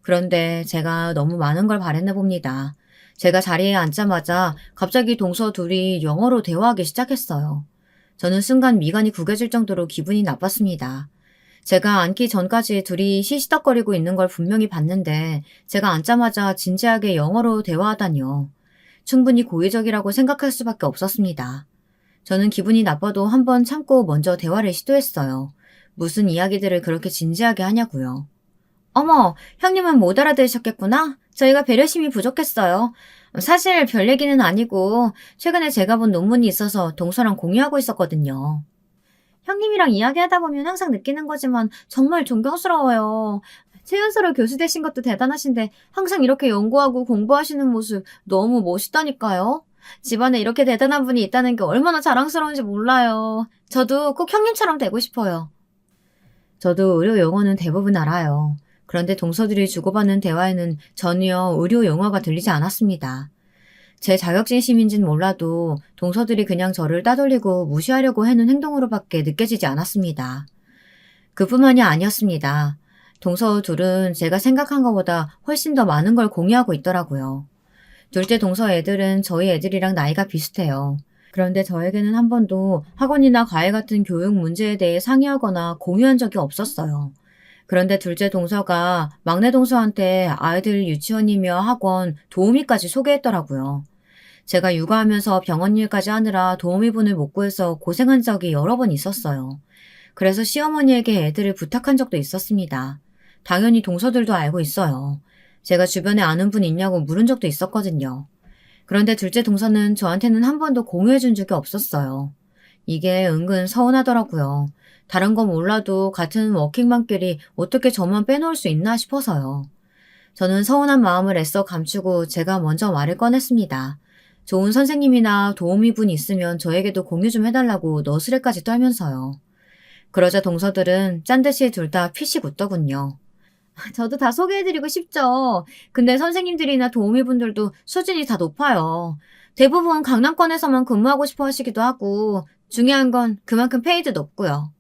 그런데 제가 너무 많은 걸 바랬나 봅니다. 제가 자리에 앉자마자 갑자기 동서 둘이 영어로 대화하기 시작했어요. 저는 순간 미간이 구겨질 정도로 기분이 나빴습니다. 제가 앉기 전까지 둘이 시시덕거리고 있는 걸 분명히 봤는데 제가 앉자마자 진지하게 영어로 대화하다니요. 충분히 고의적이라고 생각할 수밖에 없었습니다. 저는 기분이 나빠도 한번 참고 먼저 대화를 시도했어요. 무슨 이야기들을 그렇게 진지하게 하냐고요. 어머, 형님은 못 알아들으셨겠구나? 저희가 배려심이 부족했어요. 사실 별 얘기는 아니고 최근에 제가 본 논문이 있어서 동서랑 공유하고 있었거든요. 형님이랑 이야기하다 보면 항상 느끼는 거지만 정말 존경스러워요. 최연소로 교수 되신 것도 대단하신데 항상 이렇게 연구하고 공부하시는 모습 너무 멋있다니까요. 집안에 이렇게 대단한 분이 있다는 게 얼마나 자랑스러운지 몰라요. 저도 꼭 형님처럼 되고 싶어요. 저도 의료 용어는 대부분 알아요. 그런데 동서들이 주고받는 대화에는 전혀 의료 용어가 들리지 않았습니다. 제 자격지심인진 몰라도 동서들이 그냥 저를 따돌리고 무시하려고 하는 행동으로밖에 느껴지지 않았습니다. 그뿐만이 아니었습니다. 동서 둘은 제가 생각한 것보다 훨씬 더 많은 걸 공유하고 있더라고요. 둘째 동서 애들은 저희 애들이랑 나이가 비슷해요. 그런데 저에게는 한 번도 학원이나 과외 같은 교육 문제에 대해 상의하거나 공유한 적이 없었어요. 그런데 둘째 동서가 막내 동서한테 아이들 유치원이며 학원 도우미까지 소개했더라고요. 제가 육아하면서 병원 일까지 하느라 도우미분을 못 구해서 고생한 적이 여러 번 있었어요. 그래서 시어머니에게 애들을 부탁한 적도 있었습니다. 당연히 동서들도 알고 있어요. 제가 주변에 아는 분 있냐고 물은 적도 있었거든요. 그런데 둘째 동서는 저한테는 한 번도 공유해준 적이 없었어요. 이게 은근 서운하더라고요. 다른 건 몰라도 같은 워킹맘끼리 어떻게 저만 빼놓을 수 있나 싶어서요. 저는 서운한 마음을 애써 감추고 제가 먼저 말을 꺼냈습니다. 좋은 선생님이나 도우미분 있으면 저에게도 공유 좀 해달라고 너스레까지 떨면서요. 그러자 동서들은 짠듯이 둘 다 피식 웃더군요. 저도 다 소개해드리고 싶죠. 근데 선생님들이나 도우미분들도 수준이 다 높아요. 대부분 강남권에서만 근무하고 싶어 하시기도 하고 중요한 건 그만큼 페이도 높고요.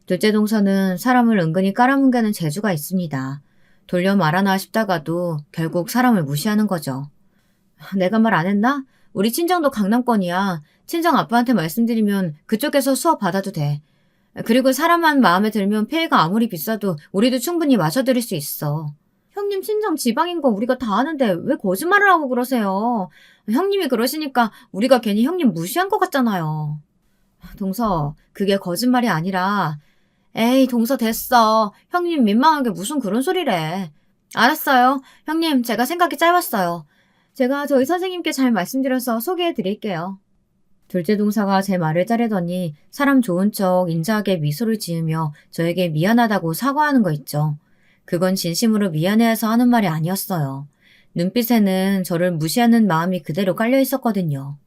둘째 동서는 사람을 은근히 깔아뭉개는 재주가 있습니다. 돌려 말하나 싶다가도 결국 사람을 무시하는 거죠. 내가 말 안 했나? 우리 친정도 강남권이야. 친정 아빠한테 말씀드리면 그쪽에서 수업 받아도 돼. 그리고 사람만 마음에 들면 페이가 아무리 비싸도 우리도 충분히 마셔드릴 수 있어. 형님 친정 지방인 거 우리가 다 아는데 왜 거짓말을 하고 그러세요? 형님이 그러시니까 우리가 괜히 형님 무시한 것 같잖아요. 동서, 그게 거짓말이 아니라, 에이, 동서 됐어. 형님 민망하게 무슨 그런 소리래. 알았어요. 형님, 제가 생각이 짧았어요. 제가 저희 선생님께 잘 말씀드려서 소개해 드릴게요. 둘째 동서가 제 말을 자르더니 사람 좋은 척 인자하게 미소를 지으며 저에게 미안하다고 사과하는 거 있죠. 그건 진심으로 미안해해서 하는 말이 아니었어요. 눈빛에는 저를 무시하는 마음이 그대로 깔려 있었거든요.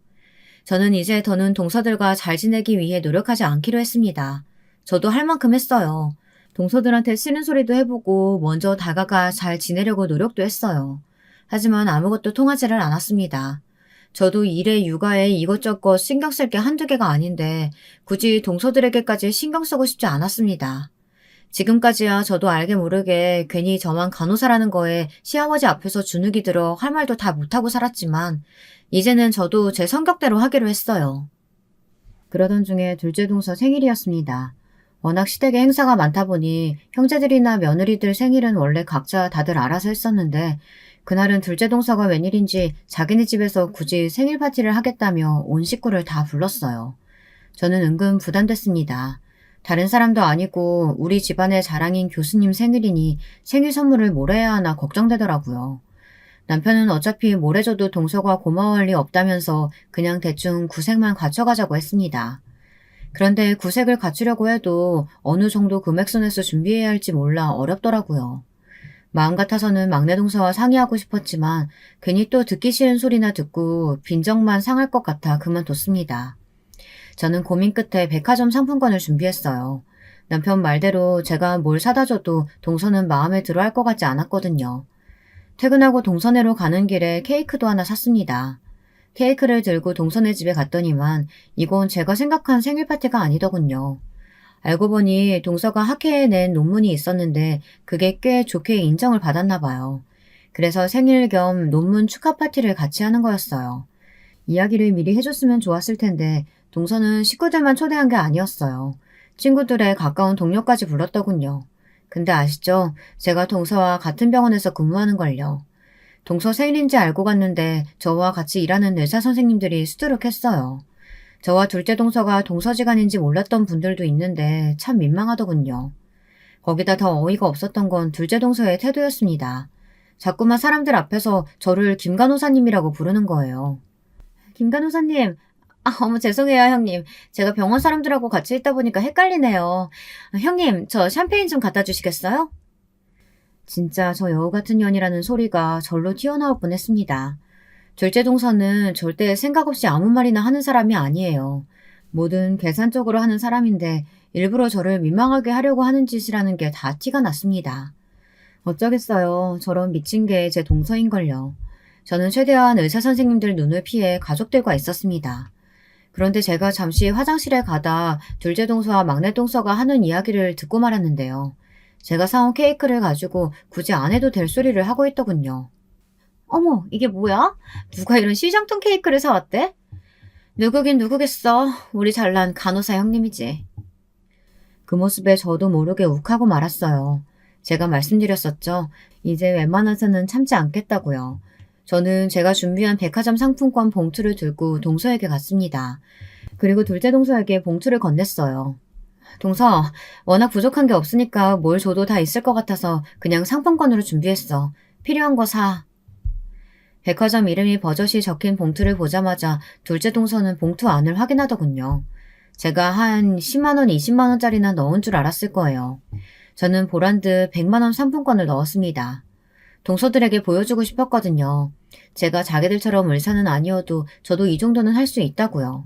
저는 이제 더는 동서들과 잘 지내기 위해 노력하지 않기로 했습니다. 저도 할 만큼 했어요. 동서들한테 싫은 소리도 해보고 먼저 다가가 잘 지내려고 노력도 했어요. 하지만 아무것도 통하지를 않았습니다. 저도 일에 육아에 이것저것 신경 쓸 게 한두 개가 아닌데 굳이 동서들에게까지 신경 쓰고 싶지 않았습니다. 지금까지야 저도 알게 모르게 괜히 저만 간호사라는 거에 시아버지 앞에서 주눅이 들어 할 말도 다 못하고 살았지만 이제는 저도 제 성격대로 하기로 했어요. 그러던 중에 둘째 동서 생일이었습니다. 워낙 시댁에 행사가 많다 보니 형제들이나 며느리들 생일은 원래 각자 다들 알아서 했었는데 그날은 둘째 동서가 웬일인지 자기네 집에서 굳이 생일 파티를 하겠다며 온 식구를 다 불렀어요. 저는 은근 부담됐습니다. 다른 사람도 아니고 우리 집안의 자랑인 교수님 생일이니 생일 선물을 뭘 해야 하나 걱정되더라고요. 남편은 어차피 뭘 해줘도 동서가 고마워할 리 없다면서 그냥 대충 구색만 갖춰가자고 했습니다. 그런데 구색을 갖추려고 해도 어느 정도 금액선에서 준비해야 할지 몰라 어렵더라고요. 마음 같아서는 막내 동서와 상의하고 싶었지만 괜히 또 듣기 싫은 소리나 듣고 빈정만 상할 것 같아 그만뒀습니다. 저는 고민 끝에 백화점 상품권을 준비했어요. 남편 말대로 제가 뭘 사다 줘도 동서는 마음에 들어 할 것 같지 않았거든요. 퇴근하고 동서네로 가는 길에 케이크도 하나 샀습니다. 케이크를 들고 동서네 집에 갔더니만 이건 제가 생각한 생일 파티가 아니더군요. 알고 보니 동서가 학회에 낸 논문이 있었는데 그게 꽤 좋게 인정을 받았나 봐요. 그래서 생일 겸 논문 축하 파티를 같이 하는 거였어요. 이야기를 미리 해줬으면 좋았을 텐데 동서는 식구들만 초대한 게 아니었어요. 친구들의 가까운 동료까지 불렀더군요. 근데 아시죠? 제가 동서와 같은 병원에서 근무하는걸요. 동서 생일인지 알고 갔는데 저와 같이 일하는 의사 선생님들이 수두룩했어요. 저와 둘째 동서가 동서지간인지 몰랐던 분들도 있는데 참 민망하더군요. 거기다 더 어이가 없었던 건 둘째 동서의 태도였습니다. 자꾸만 사람들 앞에서 저를 김 간호사님이라고 부르는 거예요. 김 간호사님, 어머 죄송해요 형님. 제가 병원 사람들하고 같이 있다 보니까 헷갈리네요. 형님, 저 샴페인 좀 갖다 주시겠어요? 진짜 저 여우 같은 년이라는 소리가 절로 튀어나올 뻔했습니다. 둘째 동서는 절대 생각 없이 아무 말이나 하는 사람이 아니에요. 뭐든 계산적으로 하는 사람인데 일부러 저를 민망하게 하려고 하는 짓이라는 게 다 티가 났습니다. 어쩌겠어요. 저런 미친 게 제 동서인걸요. 저는 최대한 의사 선생님들 눈을 피해 가족들과 있었습니다. 그런데 제가 잠시 화장실에 가다 둘째 동서와 막내 동서가 하는 이야기를 듣고 말았는데요. 제가 사온 케이크를 가지고 굳이 안 해도 될 소리를 하고 있더군요. 어머, 이게 뭐야? 누가 이런 시장통 케이크를 사왔대? 누구긴 누구겠어. 우리 잘난 간호사 형님이지. 그 모습에 저도 모르게 욱하고 말았어요. 제가 말씀드렸었죠. 이제 웬만해서는 참지 않겠다고요. 저는 제가 준비한 백화점 상품권 봉투를 들고 동서에게 갔습니다. 그리고 둘째 동서에게 봉투를 건넸어요. 동서, 워낙 부족한 게 없으니까 뭘 줘도 다 있을 것 같아서 그냥 상품권으로 준비했어. 필요한 거 사. 백화점 이름이 버젓이 적힌 봉투를 보자마자 둘째 동서는 봉투 안을 확인하더군요. 제가 한 10만 원, 20만 원짜리나 넣은 줄 알았을 거예요. 저는 보란듯 100만 원 상품권을 넣었습니다. 동서들에게 보여주고 싶었거든요. 제가 자기들처럼 의사는 아니어도 저도 이 정도는 할 수 있다고요.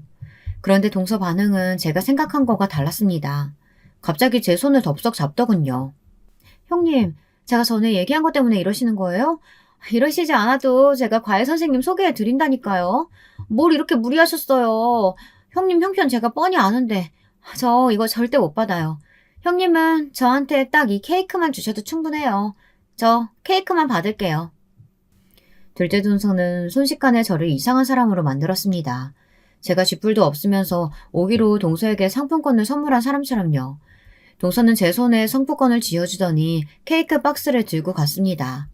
그런데 동서 반응은 제가 생각한 거가 달랐습니다. 갑자기 제 손을 덥석 잡더군요. 형님, 제가 전에 얘기한 것 때문에 이러시는 거예요? 이러시지 않아도 제가 과외 선생님 소개해 드린다니까요. 뭘 이렇게 무리하셨어요. 형님 형편 제가 뻔히 아는데 저 이거 절대 못 받아요. 형님은 저한테 딱 이 케이크만 주셔도 충분해요. 저 케이크만 받을게요. 둘째 동서는 순식간에 저를 이상한 사람으로 만들었습니다. 제가 쥐뿔도 없으면서 오기로 동서에게 상품권을 선물한 사람처럼요. 동서는 제 손에 상품권을 쥐어주더니 케이크 박스를 들고 갔습니다.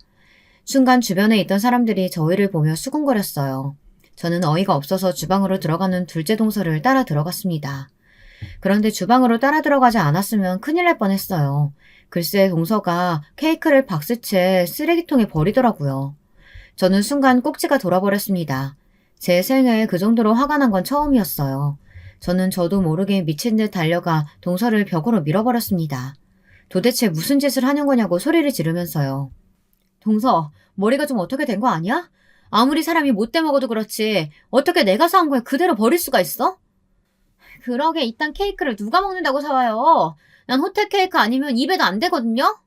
순간 주변에 있던 사람들이 저희를 보며 수군거렸어요. 저는 어이가 없어서 주방으로 들어가는 둘째 동서를 따라 들어갔습니다. 그런데 주방으로 따라 들어가지 않았으면 큰일 날 뻔했어요. 글쎄 동서가 케이크를 박스채 쓰레기통에 버리더라고요. 저는 순간 꼭지가 돌아버렸습니다. 제 생에 그 정도로 화가 난 건 처음이었어요. 저도 모르게 미친 듯 달려가 동서를 벽으로 밀어버렸습니다. 도대체 무슨 짓을 하는 거냐고 소리를 지르면서요. 동서, 머리가 좀 어떻게 된 거 아니야? 아무리 사람이 못돼 먹어도 그렇지 어떻게 내가 사온 걸 그대로 버릴 수가 있어? 그러게 이딴 케이크를 누가 먹는다고 사와요? 난 호텔 케이크 아니면 입에도 안 되거든요?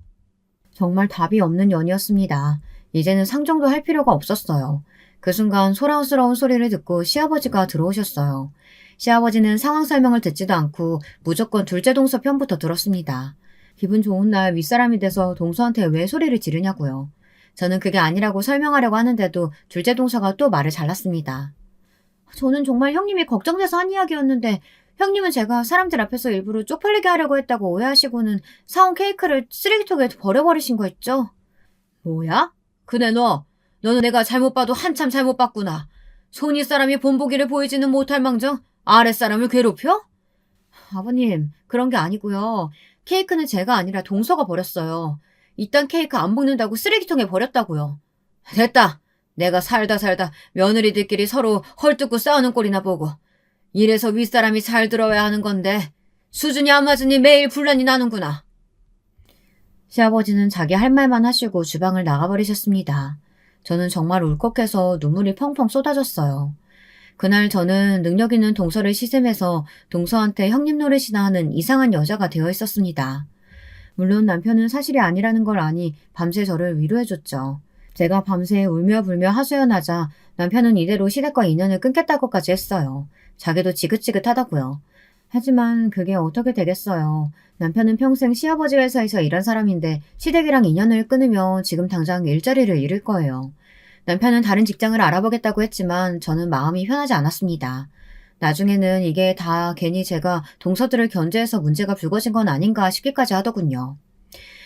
정말 답이 없는 연이었습니다. 이제는 상종도 할 필요가 없었어요. 그 순간 소란스러운 소리를 듣고 시아버지가 들어오셨어요. 시아버지는 상황 설명을 듣지도 않고 무조건 둘째 동서 편부터 들었습니다. 기분 좋은 날 윗사람이 돼서 동서한테 왜 소리를 지르냐고요. 저는 그게 아니라고 설명하려고 하는데도 둘째 동서가 또 말을 잘랐습니다. 저는 정말 형님이 걱정돼서 한 이야기였는데 형님은 제가 사람들 앞에서 일부러 쪽팔리게 하려고 했다고 오해하시고는 사온 케이크를 쓰레기통에 버려버리신 거 있죠? 뭐야? 그네 너는 내가 잘못 봐도 한참 잘못 봤구나. 손윗 사람이 본보기를 보이지는 못할 망정 아랫사람을 괴롭혀? 아버님, 그런 게 아니고요. 케이크는 제가 아니라 동서가 버렸어요. 이딴 케이크 안 먹는다고 쓰레기통에 버렸다고요. 됐다. 내가 살다 며느리들끼리 서로 헐뜯고 싸우는 꼴이나 보고. 이래서 윗사람이 잘 들어야 하는 건데 수준이 안 맞으니 매일 분란이 나는구나. 시아버지는 자기 할 말만 하시고 주방을 나가버리셨습니다. 저는 정말 울컥해서 눈물이 펑펑 쏟아졌어요. 그날 저는 능력 있는 동서를 시샘해서 동서한테 형님 노릇이나 하는 이상한 여자가 되어 있었습니다. 물론 남편은 사실이 아니라는 걸 아니 밤새 저를 위로해줬죠. 제가 밤새 울며 불며 하소연하자 남편은 이대로 시댁과 인연을 끊겠다고까지 했어요. 자기도 지긋지긋하다고요. 하지만 그게 어떻게 되겠어요. 남편은 평생 시아버지 회사에서 일한 사람인데 시댁이랑 인연을 끊으면 지금 당장 일자리를 잃을 거예요. 남편은 다른 직장을 알아보겠다고 했지만 저는 마음이 편하지 않았습니다. 나중에는 이게 다 괜히 제가 동서들을 견제해서 문제가 불거진 건 아닌가 싶기까지 하더군요.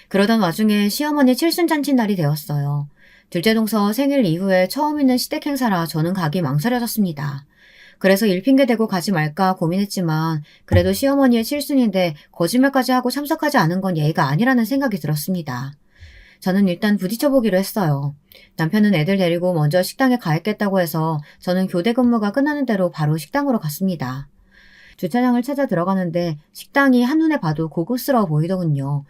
그러던 와중에 시어머니 칠순잔치 날이 되었어요. 둘째 동서 생일 이후에 처음 있는 시댁 행사라 저는 가기 망설여졌습니다. 그래서 일핑계 대고 가지 말까 고민했지만 그래도 시어머니의 칠순인데 거짓말까지 하고 참석하지 않은 건 예의가 아니라는 생각이 들었습니다. 저는 일단 부딪혀보기로 했어요. 남편은 애들 데리고 먼저 식당에 가 있겠다고 해서 저는 교대 근무가 끝나는 대로 바로 식당으로 갔습니다. 주차장을 찾아 들어가는데 식당이 한눈에 봐도 고급스러워 보이더군요.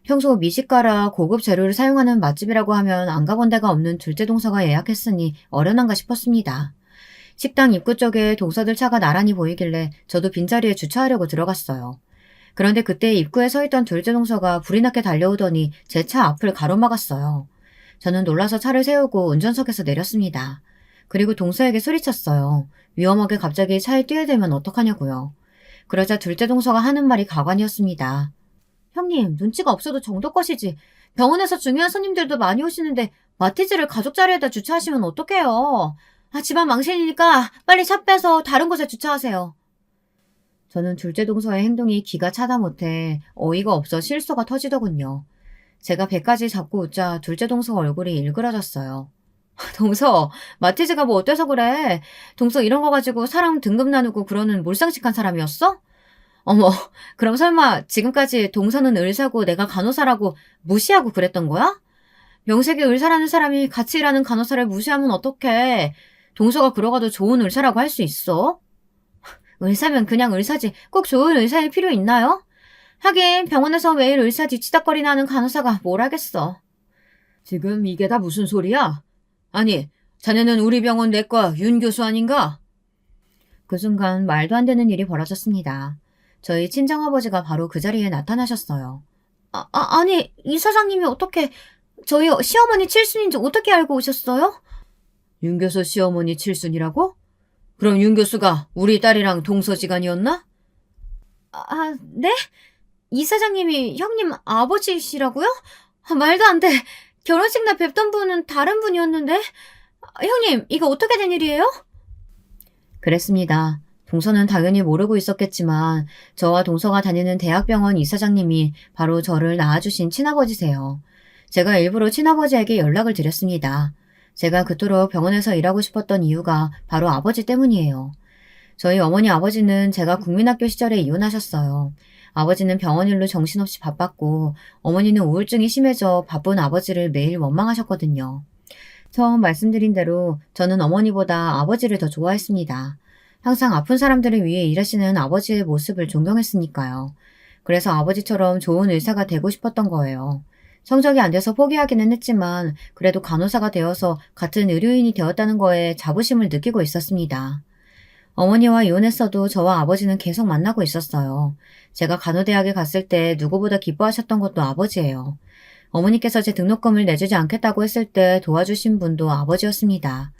평소 미식가라 고급 재료를 사용하는 맛집이라고 하면 안 가본 데가 없는 둘째 동서가 예약했으니 어련한가 싶었습니다. 식당 입구 쪽에 동서들 차가 나란히 보이길래 저도 빈자리에 주차하려고 들어갔어요. 그런데 그때 입구에 서 있던 둘째 동서가 불이 나게 달려오더니 제 차 앞을 가로막았어요. 저는 놀라서 차를 세우고 운전석에서 내렸습니다. 그리고 동서에게 소리쳤어요. 위험하게 갑자기 차에 뛰어들면 어떡하냐고요. 그러자 둘째 동서가 하는 말이 가관이었습니다. 형님, 눈치가 없어도 정도 것이지. 병원에서 중요한 손님들도 많이 오시는데 마티즈를 가족 자리에다 주차하시면 어떡해요. 집안 망신이니까 빨리 차 빼서 다른 곳에 주차하세요. 저는 둘째 동서의 행동이 기가 차다 못해 어이가 없어 실소가 터지더군요. 제가 배까지 잡고 웃자 둘째 동서 얼굴이 일그러졌어요. 동서, 마티즈가 뭐 어때서 그래? 동서 이런 거 가지고 사람 등급 나누고 그러는 몰상식한 사람이었어? 어머, 그럼 설마 지금까지 동서는 의사고 내가 간호사라고 무시하고 그랬던 거야? 명색이 의사라는 사람이 같이 일하는 간호사를 무시하면 어떡해. 동서가 그러가도 좋은 의사라고 할 수 있어? 의사면 그냥 의사지 꼭 좋은 의사일 필요 있나요? 하긴 병원에서 매일 의사 뒤치다꺼리나 하는 간호사가 뭘 하겠어. 지금 이게 다 무슨 소리야? 아니, 자네는 우리 병원 내과 윤 교수 아닌가? 그 순간 말도 안 되는 일이 벌어졌습니다. 저희 친정아버지가 바로 그 자리에 나타나셨어요. 아니, 이 사장님이 어떻게 저희 시어머니 칠순인지 어떻게 알고 오셨어요? 윤 교수 시어머니 칠순이라고? 그럼 윤 교수가 우리 딸이랑 동서지간이었나? 네? 이 사장님이 형님 아버지시라고요? 말도 안 돼. 결혼식 날 뵙던 분은 다른 분이었는데. 형님, 이거 어떻게 된 일이에요? 그랬습니다. 동서는 당연히 모르고 있었겠지만 저와 동서가 다니는 대학병원 이사장님이 바로 저를 낳아주신 친아버지세요. 제가 일부러 친아버지에게 연락을 드렸습니다. 제가 그토록 병원에서 일하고 싶었던 이유가 바로 아버지 때문이에요. 저희 어머니 아버지는 제가 국민학교 시절에 이혼하셨어요. 아버지는 병원 일로 정신없이 바빴고 어머니는 우울증이 심해져 바쁜 아버지를 매일 원망하셨거든요. 처음 말씀드린 대로 저는 어머니보다 아버지를 더 좋아했습니다. 항상 아픈 사람들을 위해 일하시는 아버지의 모습을 존경했으니까요. 그래서 아버지처럼 좋은 의사가 되고 싶었던 거예요. 성적이 안 돼서 포기하기는 했지만 그래도 간호사가 되어서 같은 의료인이 되었다는 거에 자부심을 느끼고 있었습니다. 어머니와 이혼했어도 저와 아버지는 계속 만나고 있었어요. 제가 간호대학에 갔을 때 누구보다 기뻐하셨던 것도 아버지예요. 어머니께서 제 등록금을 내주지 않겠다고 했을 때 도와주신 분도 아버지였습니다.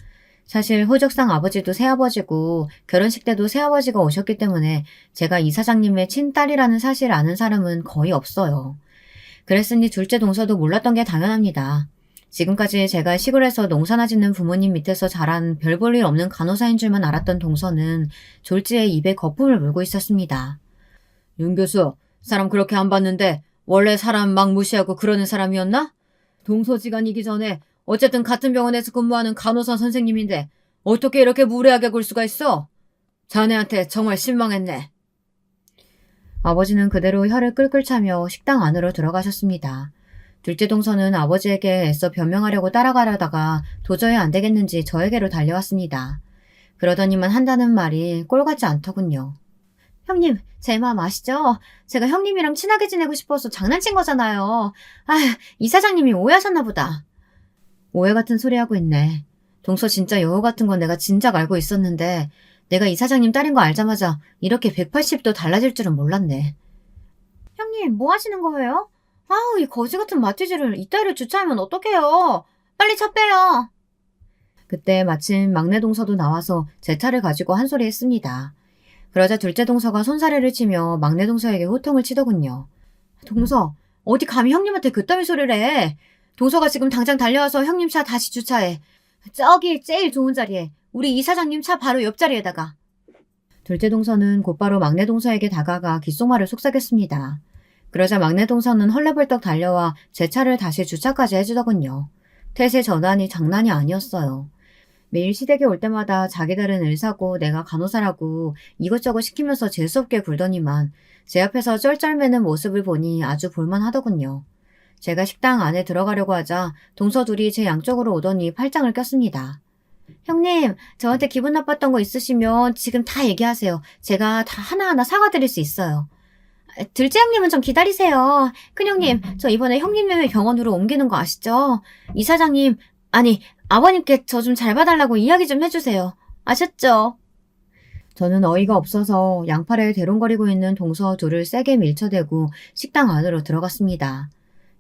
사실 호적상 아버지도 새아버지고 결혼식 때도 새아버지가 오셨기 때문에 제가 이사장님의 친딸이라는 사실을 아는 사람은 거의 없어요. 그랬으니 둘째 동서도 몰랐던 게 당연합니다. 지금까지 제가 시골에서 농사나 짓는 부모님 밑에서 자란 별 볼 일 없는 간호사인 줄만 알았던 동서는 졸지에 입에 거품을 물고 있었습니다. 윤 교수, 사람 그렇게 안 봤는데 원래 사람 막 무시하고 그러는 사람이었나? 동서지간이기 전에 어쨌든 같은 병원에서 근무하는 간호사 선생님인데 어떻게 이렇게 무례하게 굴 수가 있어? 자네한테 정말 실망했네. 아버지는 그대로 혀를 끌끌 차며 식당 안으로 들어가셨습니다. 둘째 동서는 아버지에게 애써 변명하려고 따라가려다가 도저히 안 되겠는지 저에게로 달려왔습니다. 그러더니만 한다는 말이 꼴 같지 않더군요. 형님, 제 마음 아시죠? 제가 형님이랑 친하게 지내고 싶어서 장난친 거잖아요. 아휴, 이사장님이 오해하셨나 보다. 오해 같은 소리 하고 있네. 동서 진짜 여우 같은 건 내가 진작 알고 있었는데 내가 이사장님 딸인 거 알자마자 이렇게 180도 달라질 줄은 몰랐네. 형님, 뭐 하시는 거예요? 아우, 이 거지 같은 마티즈를 이따위로 주차하면 어떡해요? 빨리 차 빼요. 그때 마침 막내 동서도 나와서 제 차를 가지고 한 소리 했습니다. 그러자 둘째 동서가 손사래를 치며 막내 동서에게 호통을 치더군요. 동서, 어디 감히 형님한테 그따위 소리를 해. 동서가 지금 당장 달려와서 형님 차 다시 주차해. 저기 제일 좋은 자리에, 우리 이사장님 차 바로 옆자리에다가. 둘째 동서는 곧바로 막내 동서에게 다가가 귓속말을 속삭였습니다. 그러자 막내 동서는 헐레벌떡 달려와 제 차를 다시 주차까지 해주더군요. 태세 전환이 장난이 아니었어요. 매일 시댁에 올 때마다 자기들은 의사고 내가 간호사라고 이것저것 시키면서 재수없게 굴더니만 제 앞에서 쩔쩔매는 모습을 보니 아주 볼만하더군요. 제가 식당 안에 들어가려고 하자 동서 둘이 제 양쪽으로 오더니 팔짱을 꼈습니다. 형님, 저한테 기분 나빴던 거 있으시면 지금 다 얘기하세요. 제가 다 하나하나 사과드릴 수 있어요. 둘째 형님은 좀 기다리세요. 큰형님, 저 이번에 형님을 병원으로 옮기는 거 아시죠? 이사장님, 아니, 아버님께 저 좀 잘 봐달라고 이야기 좀 해주세요. 아셨죠? 저는 어이가 없어서 양팔에 대롱거리고 있는 동서 둘을 세게 밀쳐대고 식당 안으로 들어갔습니다.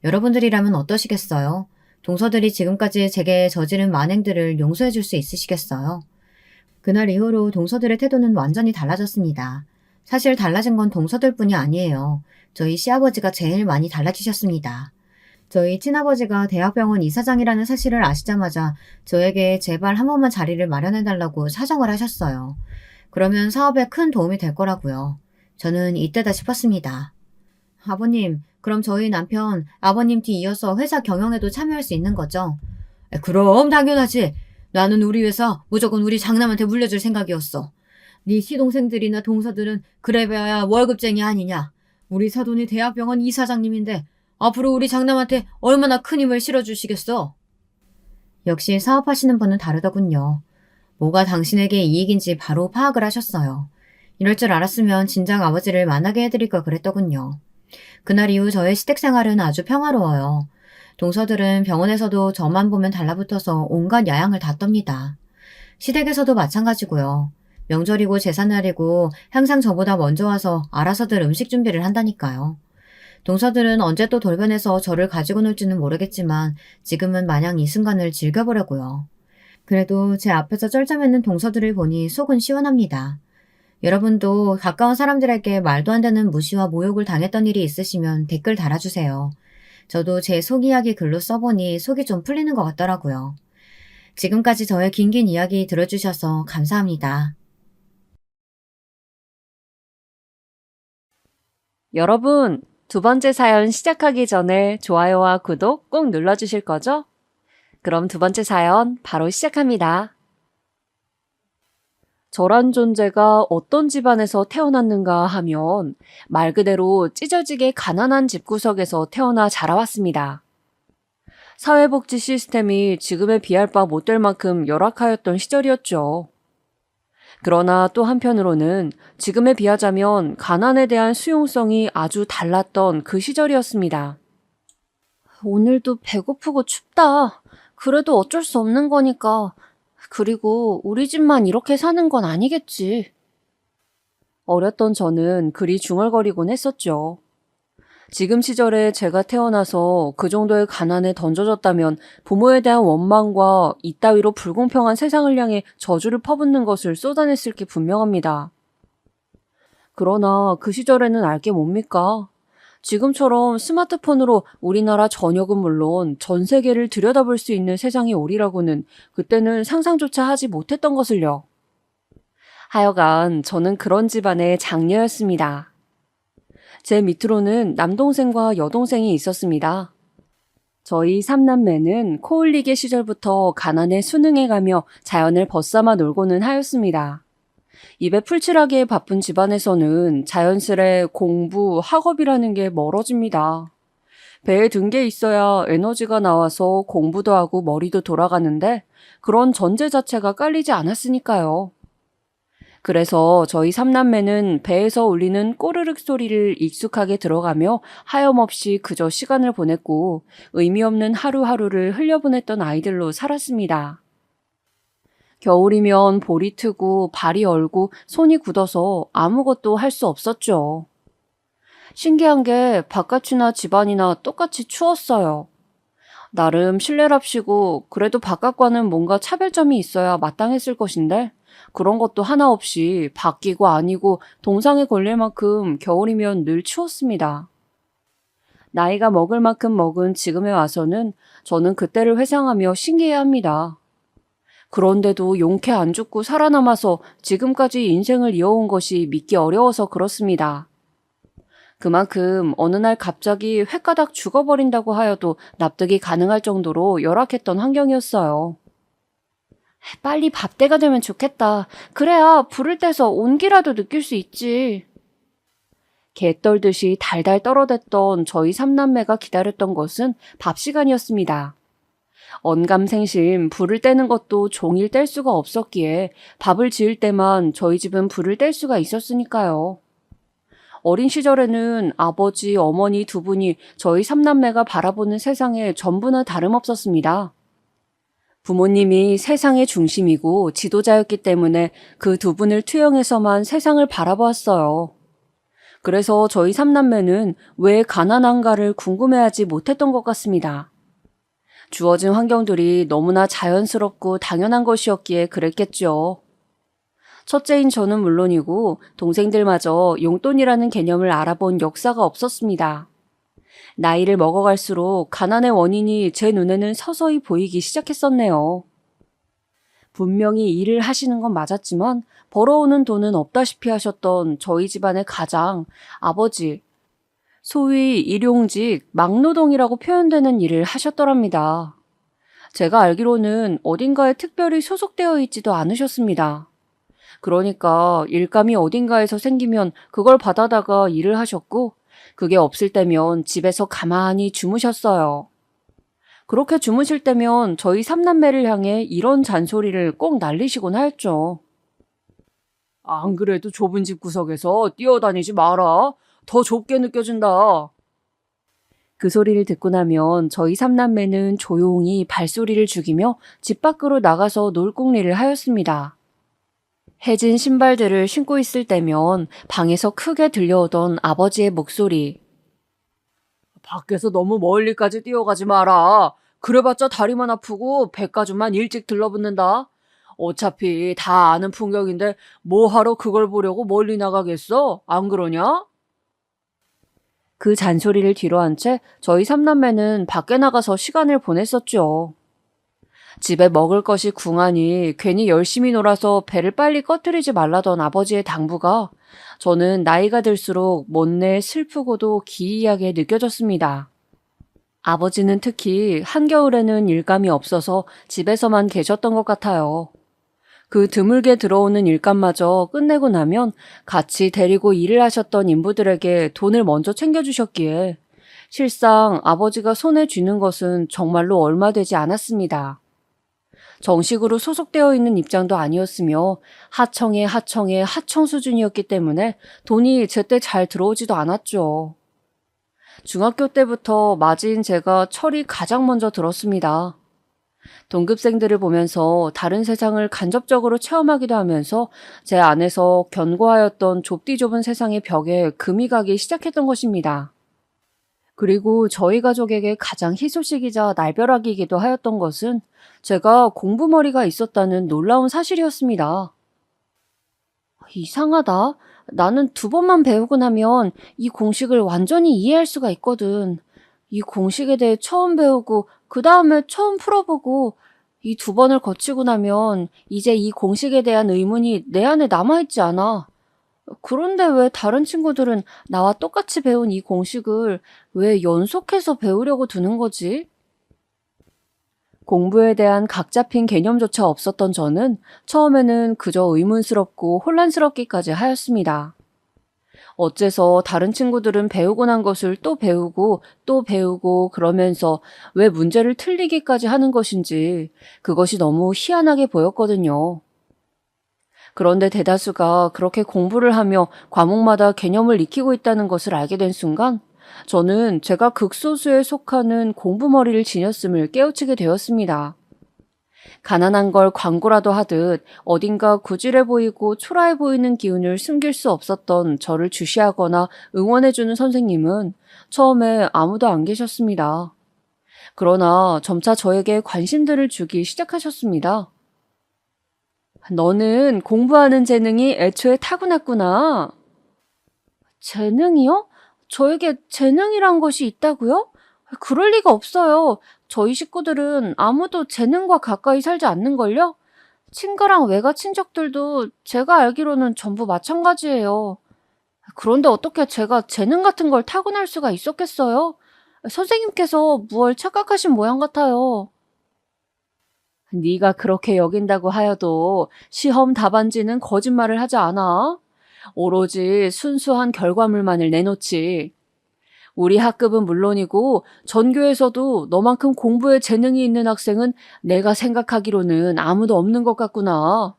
여러분들이라면 어떠시겠어요? 동서들이 지금까지 제게 저지른 만행들을 용서해 줄 수 있으시겠어요? 그날 이후로 동서들의 태도는 완전히 달라졌습니다. 사실 달라진 건 동서들뿐이 아니에요. 저희 시아버지가 제일 많이 달라지셨습니다. 저희 친아버지가 대학병원 이사장이라는 사실을 아시자마자 저에게 제발 한 번만 자리를 마련해달라고 사정을 하셨어요. 그러면 사업에 큰 도움이 될 거라고요. 저는 이때다 싶었습니다. 아버님, 그럼 저희 남편 아버님 뒤 이어서 회사 경영에도 참여할 수 있는 거죠? 그럼 당연하지. 나는 우리 회사 무조건 우리 장남한테 물려줄 생각이었어. 네 시동생들이나 동서들은 그래봐야 월급쟁이 아니냐. 우리 사돈이 대학병원 이사장님인데 앞으로 우리 장남한테 얼마나 큰 힘을 실어주시겠어? 역시 사업하시는 분은 다르더군요. 뭐가 당신에게 이익인지 바로 파악을 하셨어요. 이럴 줄 알았으면 진작 아버지를 만나게 해드릴 걸 그랬더군요. 그날 이후 저의 시댁 생활은 아주 평화로워요. 동서들은 병원에서도 저만 보면 달라붙어서 온갖 야양을 다 떱니다. 시댁에서도 마찬가지고요. 명절이고 제삿날이고 항상 저보다 먼저 와서 알아서들 음식 준비를 한다니까요. 동서들은 언제 또 돌변해서 저를 가지고 놀지는 모르겠지만 지금은 마냥 이 순간을 즐겨보려고요. 그래도 제 앞에서 쩔쩔매는 동서들을 보니 속은 시원합니다. 여러분도 가까운 사람들에게 말도 안 되는 무시와 모욕을 당했던 일이 있으시면 댓글 달아주세요. 저도 제 속 이야기 글로 써보니 속이 좀 풀리는 것 같더라고요. 지금까지 저의 긴긴 이야기 들어주셔서 감사합니다. 여러분, 두 번째 사연 시작하기 전에 좋아요와 구독 꼭 눌러주실 거죠? 그럼 두 번째 사연 바로 시작합니다. 저란 존재가 어떤 집안에서 태어났는가 하면 말 그대로 찢어지게 가난한 집구석에서 태어나 자라왔습니다. 사회복지 시스템이 지금에 비할 바 못될 만큼 열악하였던 시절이었죠. 그러나 또 한편으로는 지금에 비하자면 가난에 대한 수용성이 아주 달랐던 그 시절이었습니다. 오늘도 배고프고 춥다. 그래도 어쩔 수 없는 거니까. 그리고 우리 집만 이렇게 사는 건 아니겠지. 어렸던 저는 그리 중얼거리곤 했었죠. 지금 시절에 제가 태어나서 그 정도의 가난에 던져졌다면 부모에 대한 원망과 이따위로 불공평한 세상을 향해 저주를 퍼붓는 것을 쏟아냈을 게 분명합니다. 그러나 그 시절에는 알 게 뭡니까? 지금처럼 스마트폰으로 우리나라 전역은 물론 전 세계를 들여다볼 수 있는 세상이 오리라고는 그때는 상상조차 하지 못했던 것을요. 하여간 저는 그런 집안의 장녀였습니다. 제 밑으로는 남동생과 여동생이 있었습니다. 저희 삼남매는 코올리게 시절부터 가난에 순응해가며 자연을 벗삼아 놀고는 하였습니다. 입에 풀칠하기에 바쁜 집안에서는 자연스레 공부, 학업이라는 게 멀어집니다. 배에 든 게 있어야 에너지가 나와서 공부도 하고 머리도 돌아가는데 그런 전제 자체가 깔리지 않았으니까요. 그래서 저희 삼남매는 배에서 울리는 꼬르륵 소리를 익숙하게 들어가며 하염없이 그저 시간을 보냈고 의미 없는 하루하루를 흘려보냈던 아이들로 살았습니다. 겨울이면 볼이 트고 발이 얼고 손이 굳어서 아무것도 할 수 없었죠. 신기한 게 바깥이나 집안이나 똑같이 추웠어요. 나름 실내랍시고 그래도 바깥과는 뭔가 차별점이 있어야 마땅했을 것인데 그런 것도 하나 없이 바뀌고 아니고 동상에 걸릴 만큼 겨울이면 늘 추웠습니다. 나이가 먹을 만큼 먹은 지금에 와서는 저는 그때를 회상하며 신기해합니다. 그런데도 용케 안 죽고 살아남아서 지금까지 인생을 이어온 것이 믿기 어려워서 그렇습니다. 그만큼 어느 날 갑자기 횟가닥 죽어버린다고 하여도 납득이 가능할 정도로 열악했던 환경이었어요. 빨리 밥때가 되면 좋겠다. 그래야 불을 떼서 온기라도 느낄 수 있지. 개 떨듯이 달달 떨어댔던 저희 삼남매가 기다렸던 것은 밥 시간이었습니다. 언감생심 불을 떼는 것도 종일 뗄 수가 없었기에 밥을 지을 때만 저희 집은 불을 뗄 수가 있었으니까요. 어린 시절에는 아버지, 어머니 두 분이 저희 삼남매가 바라보는 세상에 전부나 다름없었습니다. 부모님이 세상의 중심이고 지도자였기 때문에 그 두 분을 투영해서만 세상을 바라보았어요. 그래서 저희 삼남매는 왜 가난한가를 궁금해하지 못했던 것 같습니다. 주어진 환경들이 너무나 자연스럽고 당연한 것이었기에 그랬겠죠. 첫째인 저는 물론이고 동생들마저 용돈이라는 개념을 알아본 역사가 없었습니다. 나이를 먹어갈수록 가난의 원인이 제 눈에는 서서히 보이기 시작했었네요. 분명히 일을 하시는 건 맞았지만 벌어오는 돈은 없다시피 하셨던 저희 집안의 가장, 아버지, 소위 일용직, 막노동이라고 표현되는 일을 하셨더랍니다. 제가 알기로는 어딘가에 특별히 소속되어 있지도 않으셨습니다. 그러니까 일감이 어딘가에서 생기면 그걸 받아다가 일을 하셨고 그게 없을 때면 집에서 가만히 주무셨어요. 그렇게 주무실 때면 저희 삼남매를 향해 이런 잔소리를 꼭 날리시곤 하였죠. 안 그래도 좁은 집 구석에서 뛰어다니지 마라. 더 좁게 느껴진다. 그 소리를 듣고 나면 저희 삼남매는 조용히 발소리를 죽이며 집 밖으로 나가서 놀궁리를 하였습니다. 해진 신발들을 신고 있을 때면 방에서 크게 들려오던 아버지의 목소리. 밖에서 너무 멀리까지 뛰어가지 마라. 그래봤자 다리만 아프고 배가죽만 일찍 들러붙는다. 어차피 다 아는 풍경인데 뭐하러 그걸 보려고 멀리 나가겠어? 안 그러냐? 그 잔소리를 뒤로한 채 저희 삼남매는 밖에 나가서 시간을 보냈었죠. 집에 먹을 것이 궁하니 괜히 열심히 놀아서 배를 빨리 꺼뜨리지 말라던 아버지의 당부가 저는 나이가 들수록 못내 슬프고도 기이하게 느껴졌습니다. 아버지는 특히 한겨울에는 일감이 없어서 집에서만 계셨던 것 같아요. 그 드물게 들어오는 일감마저 끝내고 나면 같이 데리고 일을 하셨던 인부들에게 돈을 먼저 챙겨주셨기에 실상 아버지가 손에 쥐는 것은 정말로 얼마 되지 않았습니다. 정식으로 소속되어 있는 입장도 아니었으며 하청의 하청 수준이었기 때문에 돈이 제때 잘 들어오지도 않았죠. 중학교 때부터 맞이인 제가 철이 가장 먼저 들었습니다. 동급생들을 보면서 다른 세상을 간접적으로 체험하기도 하면서 제 안에서 견고하였던 좁디 좁은 세상의 벽에 금이 가기 시작했던 것입니다. 그리고 저희 가족에게 가장 희소식이자 날벼락이기도 하였던 것은 제가 공부머리가 있었다는 놀라운 사실이었습니다. 이상하다. 나는 2번만 배우고 나면 이 공식을 완전히 이해할 수가 있거든. 이 공식에 대해 처음 배우고 그 다음에 처음 풀어보고 이 2번을 거치고 나면 이제 이 공식에 대한 의문이 내 안에 남아있지 않아. 그런데 왜 다른 친구들은 나와 똑같이 배운 이 공식을 왜 연속해서 배우려고 드는 거지? 공부에 대한 각 잡힌 개념조차 없었던 저는 처음에는 그저 의문스럽고 혼란스럽기까지 하였습니다. 어째서 다른 친구들은 배우고 난 것을 또 배우고 또 배우고 그러면서 왜 문제를 틀리기까지 하는 것인지 그것이 너무 희한하게 보였거든요. 그런데 대다수가 그렇게 공부를 하며 과목마다 개념을 익히고 있다는 것을 알게 된 순간 저는 제가 극소수에 속하는 공부머리를 지녔음을 깨우치게 되었습니다. 가난한 걸 광고라도 하듯 어딘가 구질해 보이고 초라해 보이는 기운을 숨길 수 없었던 저를 주시하거나 응원해주는 선생님은 처음에 아무도 안 계셨습니다. 그러나 점차 저에게 관심들을 주기 시작하셨습니다. 너는 공부하는 재능이 애초에 타고났구나. 재능이요? 저에게 재능이란 것이 있다고요? 그럴 리가 없어요. 저희 식구들은 아무도 재능과 가까이 살지 않는걸요? 친가랑 외가 친척들도 제가 알기로는 전부 마찬가지예요. 그런데 어떻게 제가 재능 같은 걸 타고날 수가 있었겠어요? 선생님께서 무얼 착각하신 모양 같아요. 네가 그렇게 여긴다고 하여도 시험 답안지는 거짓말을 하지 않아. 오로지 순수한 결과물만을 내놓지. 우리 학급은 물론이고 전교에서도 너만큼 공부에 재능이 있는 학생은 내가 생각하기로는 아무도 없는 것 같구나.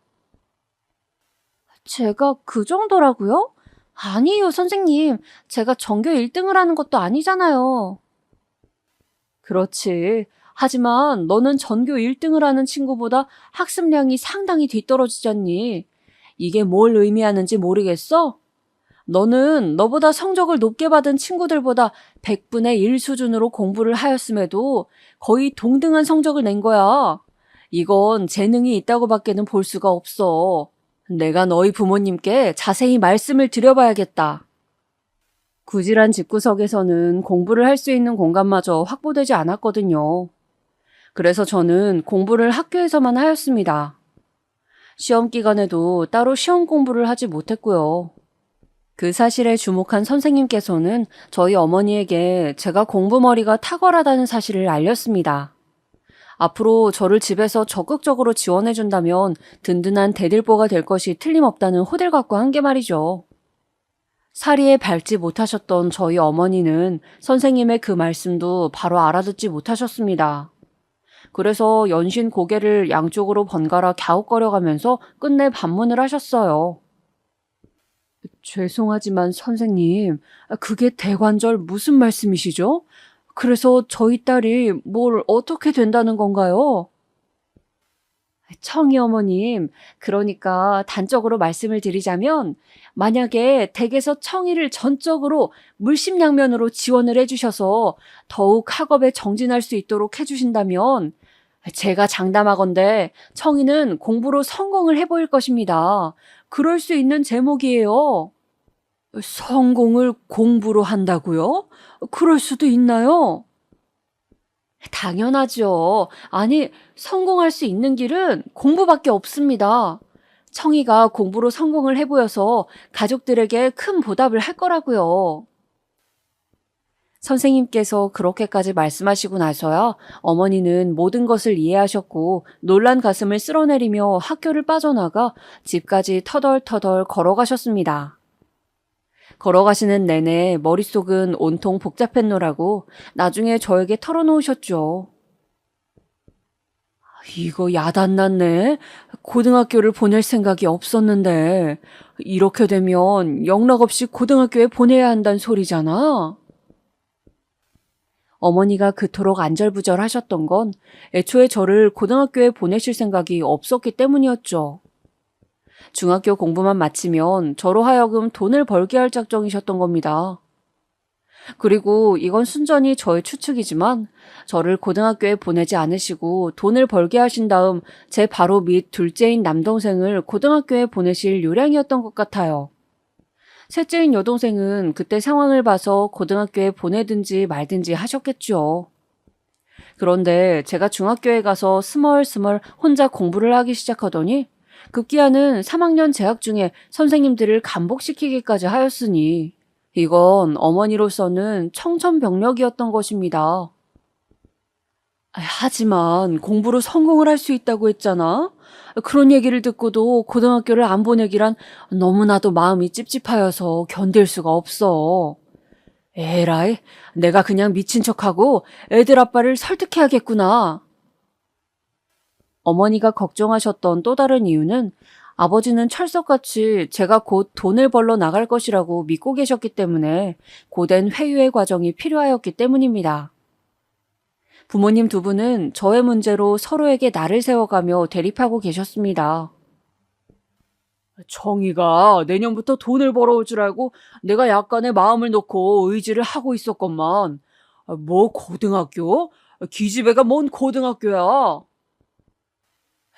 제가 그 정도라고요? 아니에요, 선생님. 제가 전교 1등을 하는 것도 아니잖아요. 그렇지. 하지만 너는 전교 1등을 하는 친구보다 학습량이 상당히 뒤떨어지잖니. 이게 뭘 의미하는지 모르겠어? 너는 너보다 성적을 높게 받은 친구들보다 100분의 1 수준으로 공부를 하였음에도 거의 동등한 성적을 낸 거야. 이건 재능이 있다고 밖에는 볼 수가 없어. 내가 너희 부모님께 자세히 말씀을 드려봐야겠다. 구질한 집구석에서는 공부를 할 수 있는 공간마저 확보되지 않았거든요. 그래서 저는 공부를 학교에서만 하였습니다. 시험 기간에도 따로 시험 공부를 하지 못했고요. 그 사실에 주목한 선생님께서는 저희 어머니에게 제가 공부머리가 탁월하다는 사실을 알렸습니다. 앞으로 저를 집에서 적극적으로 지원해준다면 든든한 대들보가 될 것이 틀림없다는 호들갑과 함께 말이죠. 사리에 밟지 못하셨던 저희 어머니는 선생님의 그 말씀도 바로 알아듣지 못하셨습니다. 그래서 연신 고개를 양쪽으로 번갈아 갸웃거려가면서 끝내 반문을 하셨어요. 죄송하지만 선생님, 그게 대관절 무슨 말씀이시죠? 그래서 저희 딸이 뭘 어떻게 된다는 건가요? 청이 어머님, 그러니까 단적으로 말씀을 드리자면 만약에 댁에서 청이를 전적으로 물심양면으로 지원을 해주셔서 더욱 학업에 정진할 수 있도록 해주신다면 제가 장담하건대 청이는 공부로 성공을 해보일 것입니다. 그럴 수 있는 제목이에요. 성공을 공부로 한다고요? 그럴 수도 있나요? 당연하죠. 아니, 성공할 수 있는 길은 공부밖에 없습니다. 청이가 공부로 성공을 해보여서 가족들에게 큰 보답을 할 거라고요. 선생님께서 그렇게까지 말씀하시고 나서야 어머니는 모든 것을 이해하셨고 놀란 가슴을 쓸어내리며 학교를 빠져나가 집까지 터덜터덜 걸어가셨습니다. 걸어가시는 내내 머릿속은 온통 복잡했노라고 나중에 저에게 털어놓으셨죠. 이거 야단났네. 고등학교를 보낼 생각이 없었는데 이렇게 되면 영락없이 고등학교에 보내야 한다는 소리잖아. 어머니가 그토록 안절부절하셨던 건 애초에 저를 고등학교에 보내실 생각이 없었기 때문이었죠. 중학교 공부만 마치면 저로 하여금 돈을 벌게 할 작정이셨던 겁니다. 그리고 이건 순전히 저의 추측이지만 저를 고등학교에 보내지 않으시고 돈을 벌게 하신 다음 제 바로 밑 둘째인 남동생을 고등학교에 보내실 요량이었던 것 같아요. 셋째인 여동생은 그때 상황을 봐서 고등학교에 보내든지 말든지 하셨겠죠. 그런데 제가 중학교에 가서 스멀스멀 혼자 공부를 하기 시작하더니 급기야는 3학년 재학 중에 선생님들을 감복시키기까지 하였으니 이건 어머니로서는 청천벽력이었던 것입니다. 하지만 공부로 성공을 할 수 있다고 했잖아. 그런 얘기를 듣고도 고등학교를 안 보내기란 너무나도 마음이 찝찝하여서 견딜 수가 없어. 에라이, 내가 그냥 미친 척하고 애들 아빠를 설득해야겠구나. 어머니가 걱정하셨던 또 다른 이유는 아버지는 철석같이 제가 곧 돈을 벌러 나갈 것이라고 믿고 계셨기 때문에 고된 회유의 과정이 필요하였기 때문입니다. 부모님 두 분은 저의 문제로 서로에게 날을 세워가며 대립하고 계셨습니다. 정희가 내년부터 돈을 벌어올 줄 알고 내가 약간의 마음을 놓고 의지를 하고 있었건만. 뭐 고등학교? 기집애가 뭔 고등학교야?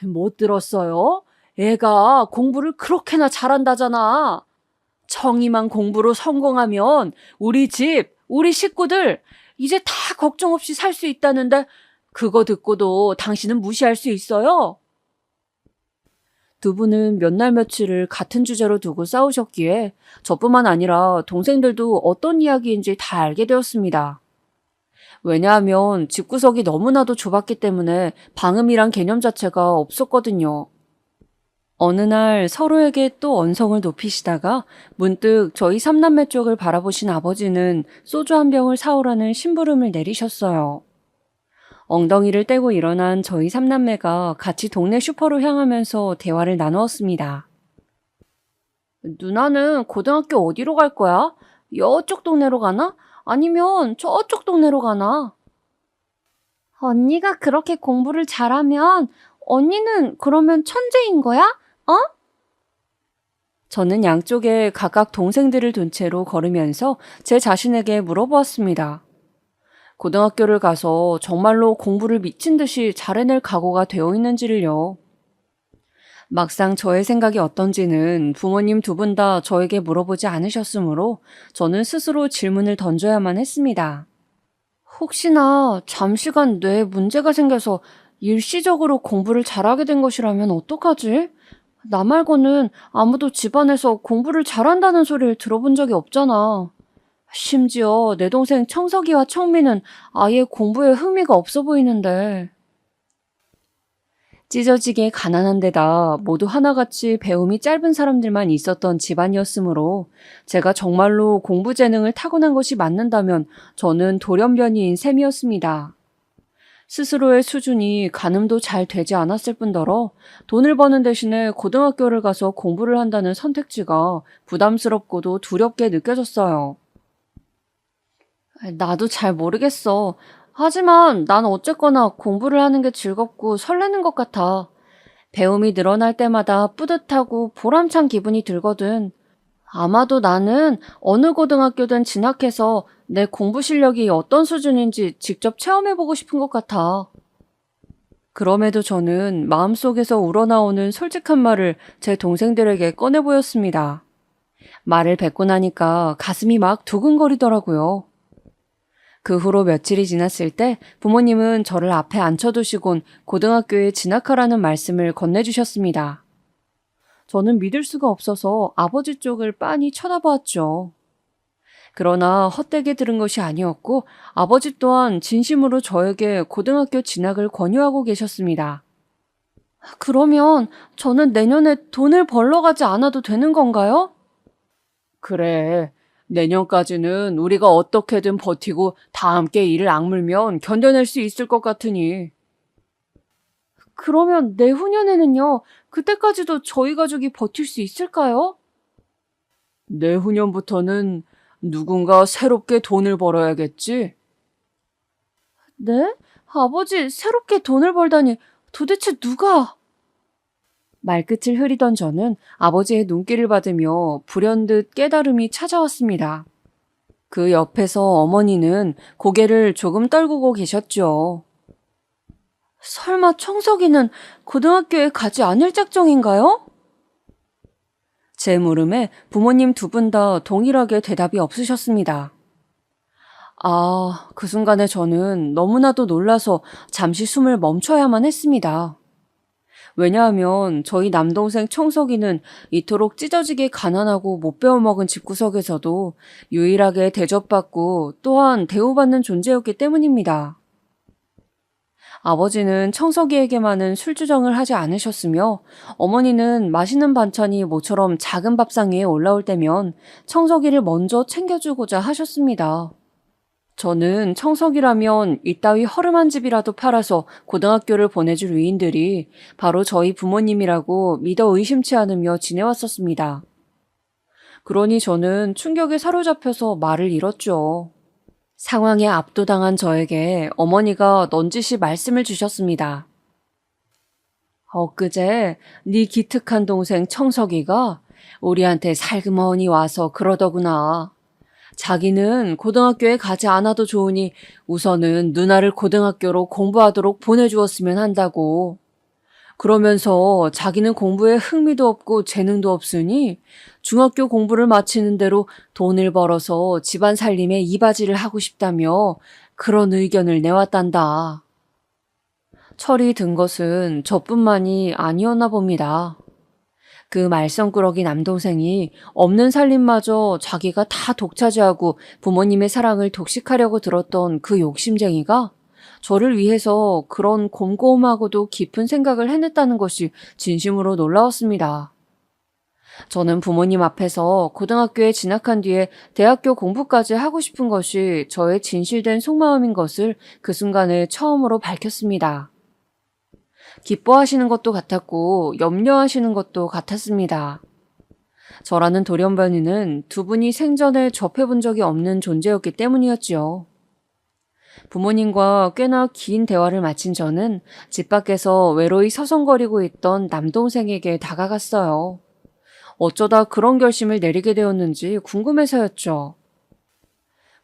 못 들었어요? 애가 공부를 그렇게나 잘한다잖아. 정희만 공부로 성공하면 우리 집, 우리 식구들 이제 다 걱정 없이 살 수 있다는데 그거 듣고도 당신은 무시할 수 있어요? 두 분은 몇 날 며칠을 같은 주제로 두고 싸우셨기에 저뿐만 아니라 동생들도 어떤 이야기인지 다 알게 되었습니다. 왜냐하면 집구석이 너무나도 좁았기 때문에 방음이란 개념 자체가 없었거든요. 어느 날 서로에게 또 언성을 높이시다가 문득 저희 삼남매 쪽을 바라보신 아버지는 소주 한 병을 사오라는 심부름을 내리셨어요. 엉덩이를 떼고 일어난 저희 삼남매가 같이 동네 슈퍼로 향하면서 대화를 나누었습니다. 누나는 고등학교 어디로 갈 거야? 이쪽 동네로 가나? 아니면 저쪽 동네로 가나? 언니가 그렇게 공부를 잘하면 언니는 그러면 천재인 거야? 어? 저는 양쪽에 각각 동생들을 둔 채로 걸으면서 제 자신에게 물어보았습니다. 고등학교를 가서 정말로 공부를 미친 듯이 잘해낼 각오가 되어 있는지를요. 막상 저의 생각이 어떤지는 부모님 두 분 다 저에게 물어보지 않으셨으므로 저는 스스로 질문을 던져야만 했습니다. 혹시나 잠시간 뇌에 문제가 생겨서 일시적으로 공부를 잘하게 된 것이라면 어떡하지? 나 말고는 아무도 집안에서 공부를 잘한다는 소리를 들어본 적이 없잖아. 심지어 내 동생 청석이와 청미는 아예 공부에 흥미가 없어 보이는데. 찢어지게 가난한 데다 모두 하나같이 배움이 짧은 사람들만 있었던 집안이었으므로 제가 정말로 공부 재능을 타고난 것이 맞는다면 저는 돌연변이인 셈이었습니다. 스스로의 수준이 가늠도 잘 되지 않았을 뿐더러 돈을 버는 대신에 고등학교를 가서 공부를 한다는 선택지가 부담스럽고도 두렵게 느껴졌어요. 나도 잘 모르겠어. 하지만 난 어쨌거나 공부를 하는 게 즐겁고 설레는 것 같아. 배움이 늘어날 때마다 뿌듯하고 보람찬 기분이 들거든. 아마도 나는 어느 고등학교든 진학해서 내 공부 실력이 어떤 수준인지 직접 체험해보고 싶은 것 같아. 그럼에도 저는 마음속에서 우러나오는 솔직한 말을 제 동생들에게 꺼내 보였습니다. 말을 뱉고 나니까 가슴이 막 두근거리더라고요. 그 후로 며칠이 지났을 때 부모님은 저를 앞에 앉혀두시곤 고등학교에 진학하라는 말씀을 건네주셨습니다. 저는 믿을 수가 없어서 아버지 쪽을 빤히 쳐다보았죠. 그러나 헛되게 들은 것이 아니었고 아버지 또한 진심으로 저에게 고등학교 진학을 권유하고 계셨습니다. 그러면 저는 내년에 돈을 벌러 가지 않아도 되는 건가요? 그래. 내년까지는 우리가 어떻게든 버티고 다 함께 이를 악물면 견뎌낼 수 있을 것 같으니. 그러면 내후년에는요? 그때까지도 저희 가족이 버틸 수 있을까요? 내후년부터는 누군가 새롭게 돈을 벌어야겠지? 네? 아버지, 새롭게 돈을 벌다니 도대체 누가? 말끝을 흐리던 저는 아버지의 눈길을 받으며 불현듯 깨달음이 찾아왔습니다. 그 옆에서 어머니는 고개를 조금 떨구고 계셨죠. 설마 청석이는 고등학교에 가지 않을 작정인가요? 제 물음에 부모님 두 분 다 동일하게 대답이 없으셨습니다. 아, 그 순간에 저는 너무나도 놀라서 잠시 숨을 멈춰야만 했습니다. 왜냐하면 저희 남동생 청석이는 이토록 찢어지게 가난하고 못 배워먹은 집구석에서도 유일하게 대접받고 또한 대우받는 존재였기 때문입니다. 아버지는 청석이에게만은 술주정을 하지 않으셨으며 어머니는 맛있는 반찬이 모처럼 작은 밥상 위에 올라올 때면 청석이를 먼저 챙겨주고자 하셨습니다. 저는 청석이라면 이따위 허름한 집이라도 팔아서 고등학교를 보내줄 위인들이 바로 저희 부모님이라고 믿어 의심치 않으며 지내왔었습니다. 그러니 저는 충격에 사로잡혀서 말을 잃었죠. 상황에 압도당한 저에게 어머니가 넌지시 말씀을 주셨습니다. 엊그제 네 기특한 동생 청석이가 우리한테 살그머니 와서 그러더구나. 자기는 고등학교에 가지 않아도 좋으니 우선은 누나를 고등학교로 공부하도록 보내주었으면 한다고. 그러면서 자기는 공부에 흥미도 없고 재능도 없으니 중학교 공부를 마치는 대로 돈을 벌어서 집안 살림에 이바지를 하고 싶다며 그런 의견을 내왔단다. 철이 든 것은 저뿐만이 아니었나 봅니다. 그 말썽꾸러기 남동생이 없는 살림마저 자기가 다 독차지하고 부모님의 사랑을 독식하려고 들었던 그 욕심쟁이가 저를 위해서 그런 곰곰하고도 깊은 생각을 해냈다는 것이 진심으로 놀라웠습니다. 저는 부모님 앞에서 고등학교에 진학한 뒤에 대학교 공부까지 하고 싶은 것이 저의 진실된 속마음인 것을 그 순간에 처음으로 밝혔습니다. 기뻐하시는 것도 같았고 염려하시는 것도 같았습니다. 저라는 돌연변이는 두 분이 생전에 접해본 적이 없는 존재였기 때문이었지요. 부모님과 꽤나 긴 대화를 마친 저는 집 밖에서 외로이 서성거리고 있던 남동생에게 다가갔어요. 어쩌다 그런 결심을 내리게 되었는지 궁금해서였죠.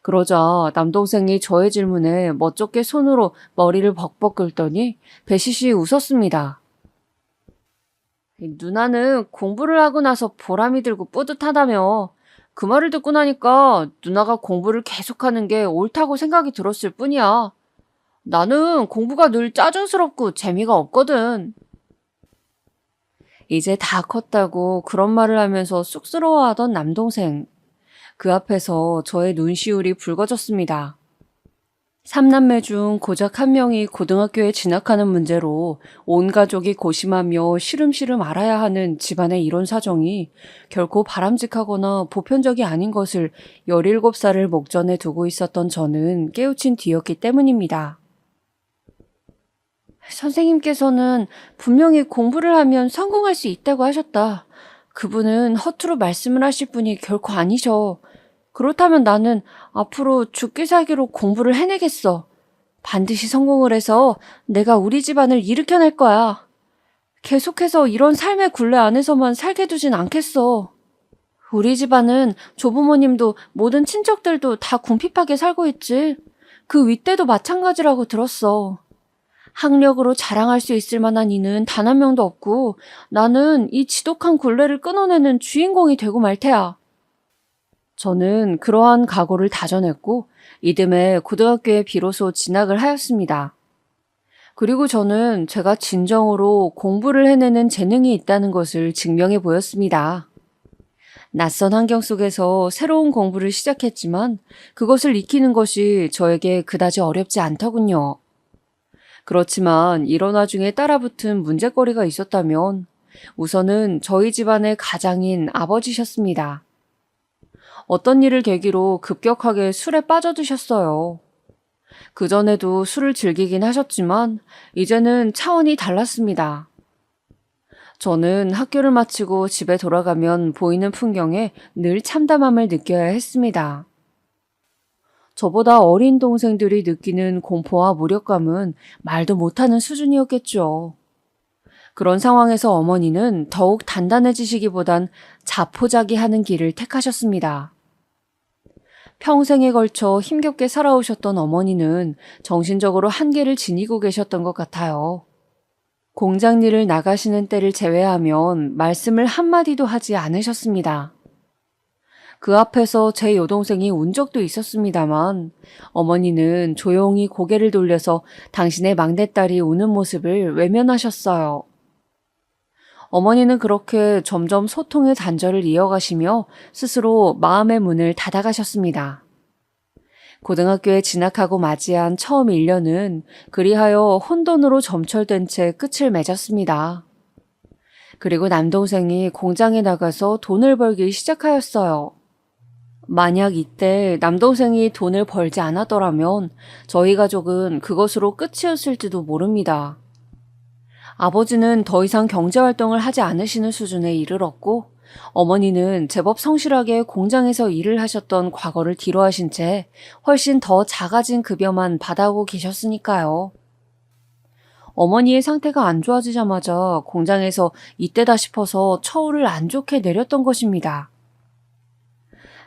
그러자 남동생이 저의 질문에 멋쩍게 손으로 머리를 벅벅 긁더니 배시시 웃었습니다. 누나는 공부를 하고 나서 보람이 들고 뿌듯하다며. 그 말을 듣고 나니까 누나가 공부를 계속하는 게 옳다고 생각이 들었을 뿐이야. 나는 공부가 늘 짜증스럽고 재미가 없거든. 이제 다 컸다고 그런 말을 하면서 쑥스러워하던 남동생. 그 앞에서 저의 눈시울이 붉어졌습니다. 3남매 중 고작 한 명이 고등학교에 진학하는 문제로 온 가족이 고심하며 시름시름 알아야 하는 집안의 이론 사정이 결코 바람직하거나 보편적이 아닌 것을 17살을 목전에 두고 있었던 저는 깨우친 뒤였기 때문입니다. 선생님께서는 분명히 공부를 하면 성공할 수 있다고 하셨다. 그분은 허투루 말씀을 하실 분이 결코 아니셔. 그렇다면 나는 앞으로 죽기 살기로 공부를 해내겠어. 반드시 성공을 해서 내가 우리 집안을 일으켜낼 거야. 계속해서 이런 삶의 굴레 안에서만 살게 두진 않겠어. 우리 집안은 조부모님도 모든 친척들도 다 궁핍하게 살고 있지. 그 윗대도 마찬가지라고 들었어. 학력으로 자랑할 수 있을 만한 이는 단 한 명도 없고 나는 이 지독한 굴레를 끊어내는 주인공이 되고 말 테야. 저는 그러한 각오를 다져냈고 이듬해 고등학교에 비로소 진학을 하였습니다. 그리고 저는 제가 진정으로 공부를 해내는 재능이 있다는 것을 증명해 보였습니다. 낯선 환경 속에서 새로운 공부를 시작했지만 그것을 익히는 것이 저에게 그다지 어렵지 않더군요. 그렇지만 이런 와중에 따라붙은 문제거리가 있었다면 우선은 저희 집안의 가장인 아버지셨습니다. 어떤 일을 계기로 급격하게 술에 빠져드셨어요. 그전에도 술을 즐기긴 하셨지만 이제는 차원이 달랐습니다. 저는 학교를 마치고 집에 돌아가면 보이는 풍경에 늘 참담함을 느껴야 했습니다. 저보다 어린 동생들이 느끼는 공포와 무력감은 말도 못하는 수준이었겠죠. 그런 상황에서 어머니는 더욱 단단해지시기보단 자포자기하는 길을 택하셨습니다. 평생에 걸쳐 힘겹게 살아오셨던 어머니는 정신적으로 한계를 지니고 계셨던 것 같아요. 공장 일을 나가시는 때를 제외하면 말씀을 한마디도 하지 않으셨습니다. 그 앞에서 제 여동생이 운 적도 있었습니다만 어머니는 조용히 고개를 돌려서 당신의 막내딸이 우는 모습을 외면하셨어요. 어머니는 그렇게 점점 소통의 단절을 이어가시며 스스로 마음의 문을 닫아가셨습니다. 고등학교에 진학하고 맞이한 처음 1년은 그리하여 혼돈으로 점철된 채 끝을 맺었습니다. 그리고 남동생이 공장에 나가서 돈을 벌기 시작하였어요. 만약 이때 남동생이 돈을 벌지 않았더라면 저희 가족은 그것으로 끝이었을지도 모릅니다. 아버지는 더 이상 경제활동을 하지 않으시는 수준에 이르렀고 어머니는 제법 성실하게 공장에서 일을 하셨던 과거를 뒤로하신 채 훨씬 더 작아진 급여만 받아오고 계셨으니까요. 어머니의 상태가 안 좋아지자마자 공장에서 이때다 싶어서 처우를 안 좋게 내렸던 것입니다.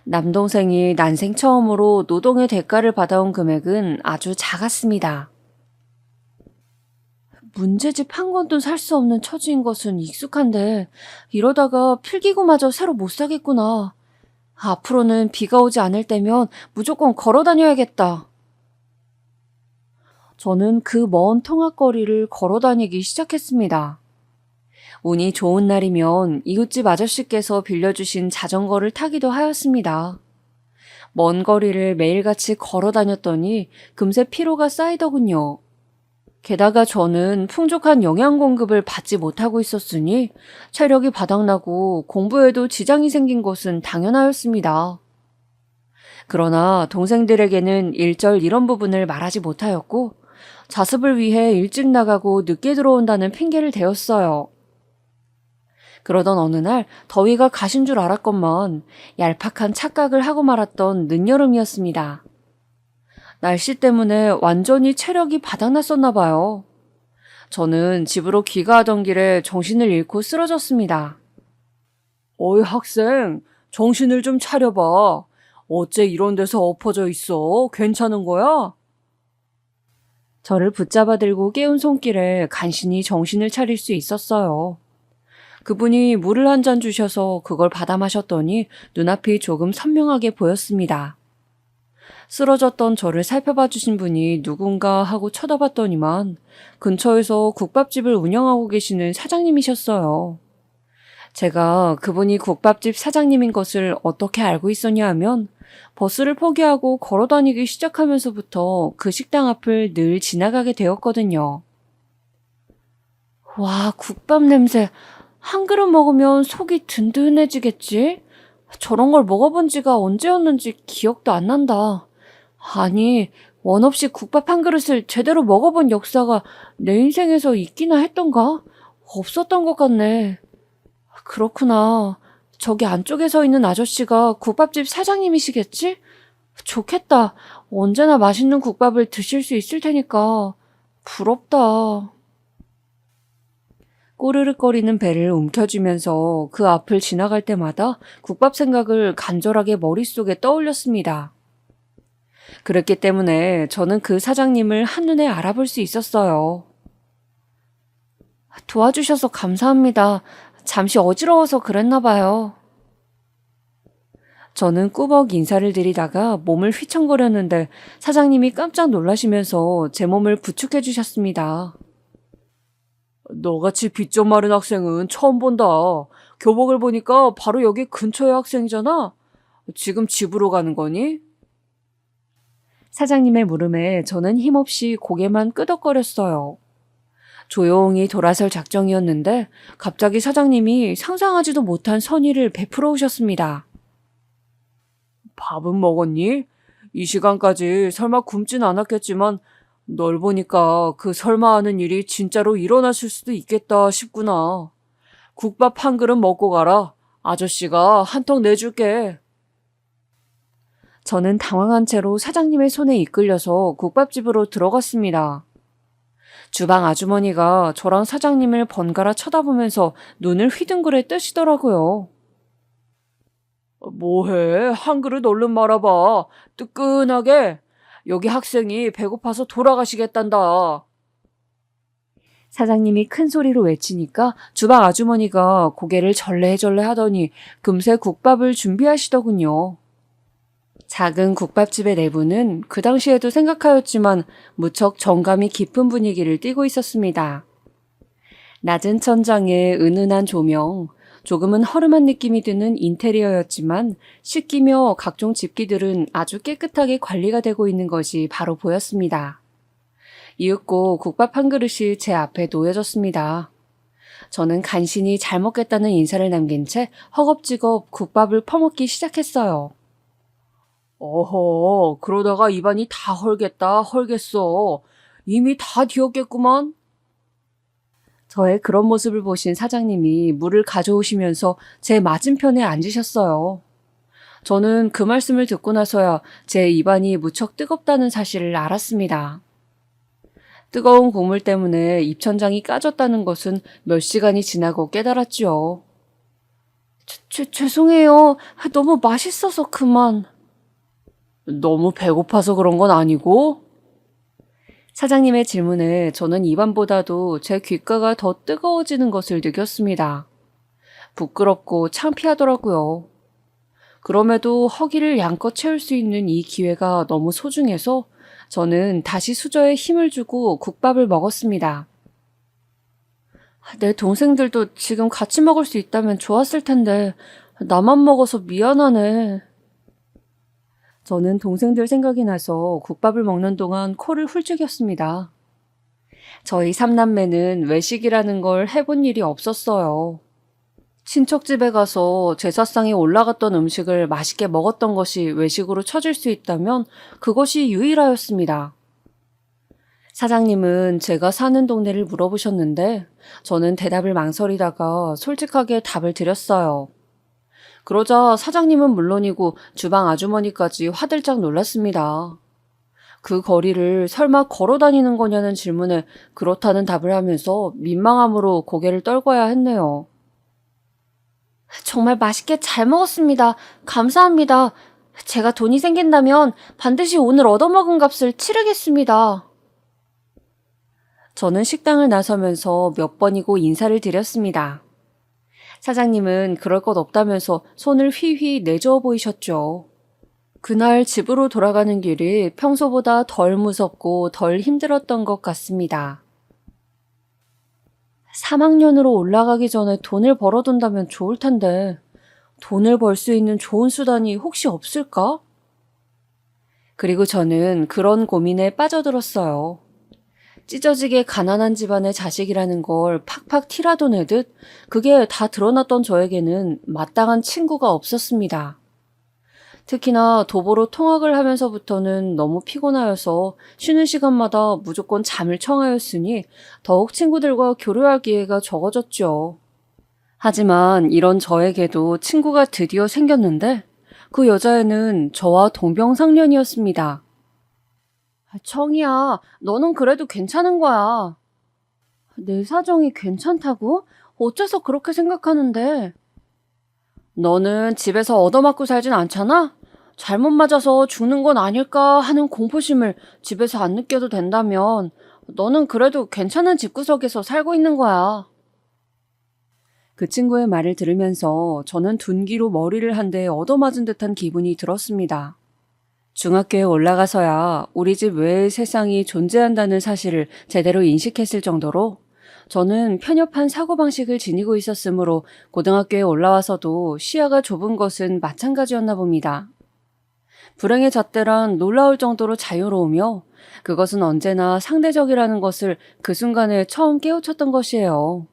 남동생이 난생 처음으로 노동의 대가를 받아온 금액은 아주 작았습니다. 문제집 한 권도 살 수 없는 처지인 것은 익숙한데 이러다가 필기구마저 새로 못 사겠구나. 앞으로는 비가 오지 않을 때면 무조건 걸어 다녀야겠다. 저는 그 먼 통학거리를 걸어 다니기 시작했습니다. 운이 좋은 날이면 이웃집 아저씨께서 빌려주신 자전거를 타기도 하였습니다. 먼 거리를 매일같이 걸어 다녔더니 금세 피로가 쌓이더군요. 게다가 저는 풍족한 영양 공급을 받지 못하고 있었으니 체력이 바닥나고 공부에도 지장이 생긴 것은 당연하였습니다. 그러나 동생들에게는 일절 이런 부분을 말하지 못하였고 자습을 위해 일찍 나가고 늦게 들어온다는 핑계를 대었어요. 그러던 어느 날 더위가 가신 줄 알았건만 얄팍한 착각을 하고 말았던 늦여름이었습니다. 날씨 때문에 완전히 체력이 바닥났었나 봐요. 저는 집으로 귀가하던 길에 정신을 잃고 쓰러졌습니다. 어이 학생, 정신을 좀 차려봐. 어째 이런 데서 엎어져 있어? 괜찮은 거야? 저를 붙잡아 들고 깨운 손길에 간신히 정신을 차릴 수 있었어요. 그분이 물을 한 잔 주셔서 그걸 받아 마셨더니 눈앞이 조금 선명하게 보였습니다. 쓰러졌던 저를 살펴봐 주신 분이 누군가 하고 쳐다봤더니만 근처에서 국밥집을 운영하고 계시는 사장님이셨어요. 제가 그분이 국밥집 사장님인 것을 어떻게 알고 있었냐 하면 버스를 포기하고 걸어 다니기 시작하면서부터 그 식당 앞을 늘 지나가게 되었거든요. 와, 국밥 냄새. 한 그릇 먹으면 속이 든든해지겠지? 저런 걸 먹어본 지가 언제였는지 기억도 안 난다. 아니, 원 없이 국밥 한 그릇을 제대로 먹어본 역사가 내 인생에서 있기나 했던가? 없었던 것 같네. 그렇구나. 저기 안쪽에 서 있는 아저씨가 국밥집 사장님이시겠지? 좋겠다. 언제나 맛있는 국밥을 드실 수 있을 테니까. 부럽다. 꼬르륵거리는 배를 움켜쥐면서 그 앞을 지나갈 때마다 국밥 생각을 간절하게 머릿속에 떠올렸습니다. 그랬기 때문에 저는 그 사장님을 한눈에 알아볼 수 있었어요. 도와주셔서 감사합니다. 잠시 어지러워서 그랬나 봐요. 저는 꾸벅 인사를 드리다가 몸을 휘청거렸는데 사장님이 깜짝 놀라시면서 제 몸을 부축해 주셨습니다. 너같이 빚 좀 마른 학생은 처음 본다. 교복을 보니까 바로 여기 근처의 학생이잖아. 지금 집으로 가는 거니? 사장님의 물음에 저는 힘없이 고개만 끄덕거렸어요. 조용히 돌아설 작정이었는데 갑자기 사장님이 상상하지도 못한 선의를 베풀어 오셨습니다. 밥은 먹었니? 이 시간까지 설마 굶진 않았겠지만 널 보니까 그 설마 하는 일이 진짜로 일어났을 수도 있겠다 싶구나. 국밥 한 그릇 먹고 가라. 아저씨가 한턱 내줄게. 저는 당황한 채로 사장님의 손에 이끌려서 국밥집으로 들어갔습니다. 주방 아주머니가 저랑 사장님을 번갈아 쳐다보면서 눈을 휘둥그레 뜨시더라고요. 뭐해? 한 그릇 얼른 말아봐. 뜨끈하게. 여기 학생이 배고파서 돌아가시겠단다. 사장님이 큰 소리로 외치니까 주방 아주머니가 고개를 절레절레 하더니 금세 국밥을 준비하시더군요. 작은 국밥집의 내부는 그 당시에도 생각하였지만 무척 정감이 깊은 분위기를 띠고 있었습니다. 낮은 천장에 은은한 조명, 조금은 허름한 느낌이 드는 인테리어였지만 식기며 각종 집기들은 아주 깨끗하게 관리가 되고 있는 것이 바로 보였습니다. 이윽고 국밥 한 그릇이 제 앞에 놓여졌습니다. 저는 간신히 잘 먹겠다는 인사를 남긴 채 허겁지겁 국밥을 퍼먹기 시작했어요. 어허, 그러다가 입안이 다 헐겠어. 이미 다 뒤었겠구만. 저의 그런 모습을 보신 사장님이 물을 가져오시면서 제 맞은편에 앉으셨어요. 저는 그 말씀을 듣고 나서야 제 입안이 무척 뜨겁다는 사실을 알았습니다. 뜨거운 국물 때문에 입천장이 까졌다는 것은 몇 시간이 지나고 깨달았죠. 죄송해요. 너무 맛있어서 그만. 너무 배고파서 그런 건 아니고? 사장님의 질문에 저는 입안보다도 제 귓가가 더 뜨거워지는 것을 느꼈습니다. 부끄럽고 창피하더라고요. 그럼에도 허기를 양껏 채울 수 있는 이 기회가 너무 소중해서 저는 다시 수저에 힘을 주고 국밥을 먹었습니다. 내 동생들도 지금 같이 먹을 수 있다면 좋았을 텐데 나만 먹어서 미안하네. 저는 동생들 생각이 나서 국밥을 먹는 동안 코를 훌쩍였습니다. 저희 삼남매는 외식이라는 걸 해본 일이 없었어요. 친척집에 가서 제사상에 올라갔던 음식을 맛있게 먹었던 것이 외식으로 쳐질 수 있다면 그것이 유일하였습니다. 사장님은 제가 사는 동네를 물어보셨는데 저는 대답을 망설이다가 솔직하게 답을 드렸어요. 그러자 사장님은 물론이고 주방 아주머니까지 화들짝 놀랐습니다. 그 거리를 설마 걸어 다니는 거냐는 질문에 그렇다는 답을 하면서 민망함으로 고개를 떨궈야 했네요. 정말 맛있게 잘 먹었습니다. 감사합니다. 제가 돈이 생긴다면 반드시 오늘 얻어먹은 값을 치르겠습니다. 저는 식당을 나서면서 몇 번이고 인사를 드렸습니다. 사장님은 그럴 것 없다면서 손을 휘휘 내저어 보이셨죠. 그날 집으로 돌아가는 길이 평소보다 덜 무섭고 덜 힘들었던 것 같습니다. 3학년으로 올라가기 전에 돈을 벌어둔다면 좋을 텐데 돈을 벌 수 있는 좋은 수단이 혹시 없을까? 그리고 저는 그런 고민에 빠져들었어요. 찢어지게 가난한 집안의 자식이라는 걸 팍팍 티라도 내듯 그게 다 드러났던 저에게는 마땅한 친구가 없었습니다. 특히나 도보로 통학을 하면서부터는 너무 피곤하여서 쉬는 시간마다 무조건 잠을 청하였으니 더욱 친구들과 교류할 기회가 적어졌죠. 하지만 이런 저에게도 친구가 드디어 생겼는데 그 여자애는 저와 동병상련이었습니다. 청이야, 너는 그래도 괜찮은 거야. 내 사정이 괜찮다고? 어째서 그렇게 생각하는데? 너는 집에서 얻어맞고 살진 않잖아? 잘못 맞아서 죽는 건 아닐까 하는 공포심을 집에서 안 느껴도 된다면 너는 그래도 괜찮은 집구석에서 살고 있는 거야. 그 친구의 말을 들으면서 저는 둔기로 머리를 한 대 얻어맞은 듯한 기분이 들었습니다. 중학교에 올라가서야 우리 집 외의 세상이 존재한다는 사실을 제대로 인식했을 정도로 저는 편협한 사고방식을 지니고 있었으므로 고등학교에 올라와서도 시야가 좁은 것은 마찬가지였나 봅니다. 불행의 잣대란 놀라울 정도로 자유로우며 그것은 언제나 상대적이라는 것을 그 순간에 처음 깨우쳤던 것이에요.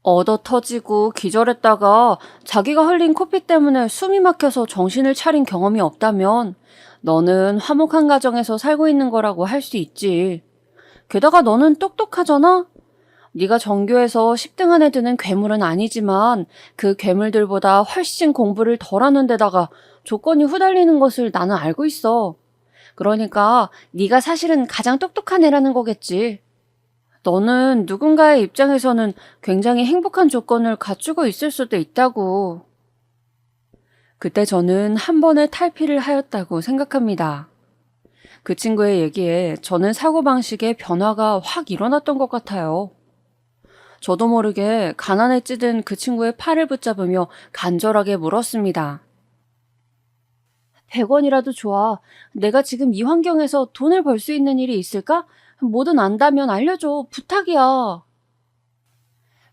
얻어 터지고 기절했다가 자기가 흘린 코피 때문에 숨이 막혀서 정신을 차린 경험이 없다면 너는 화목한 가정에서 살고 있는 거라고 할 수 있지. 게다가 너는 똑똑하잖아? 네가 전교에서 10등 안에 드는 괴물은 아니지만 그 괴물들보다 훨씬 공부를 덜 하는 데다가 조건이 후달리는 것을 나는 알고 있어. 그러니까 네가 사실은 가장 똑똑한 애라는 거겠지. 너는 누군가의 입장에서는 굉장히 행복한 조건을 갖추고 있을 수도 있다고. 그때 저는 한 번의 탈피를 하였다고 생각합니다. 그 친구의 얘기에 저는 사고방식의 변화가 확 일어났던 것 같아요. 저도 모르게 가난에 찌든 그 친구의 팔을 붙잡으며 간절하게 물었습니다. 100원이라도 좋아. 내가 지금 이 환경에서 돈을 벌 수 있는 일이 있을까? 뭐든 안다면 알려줘. 부탁이야.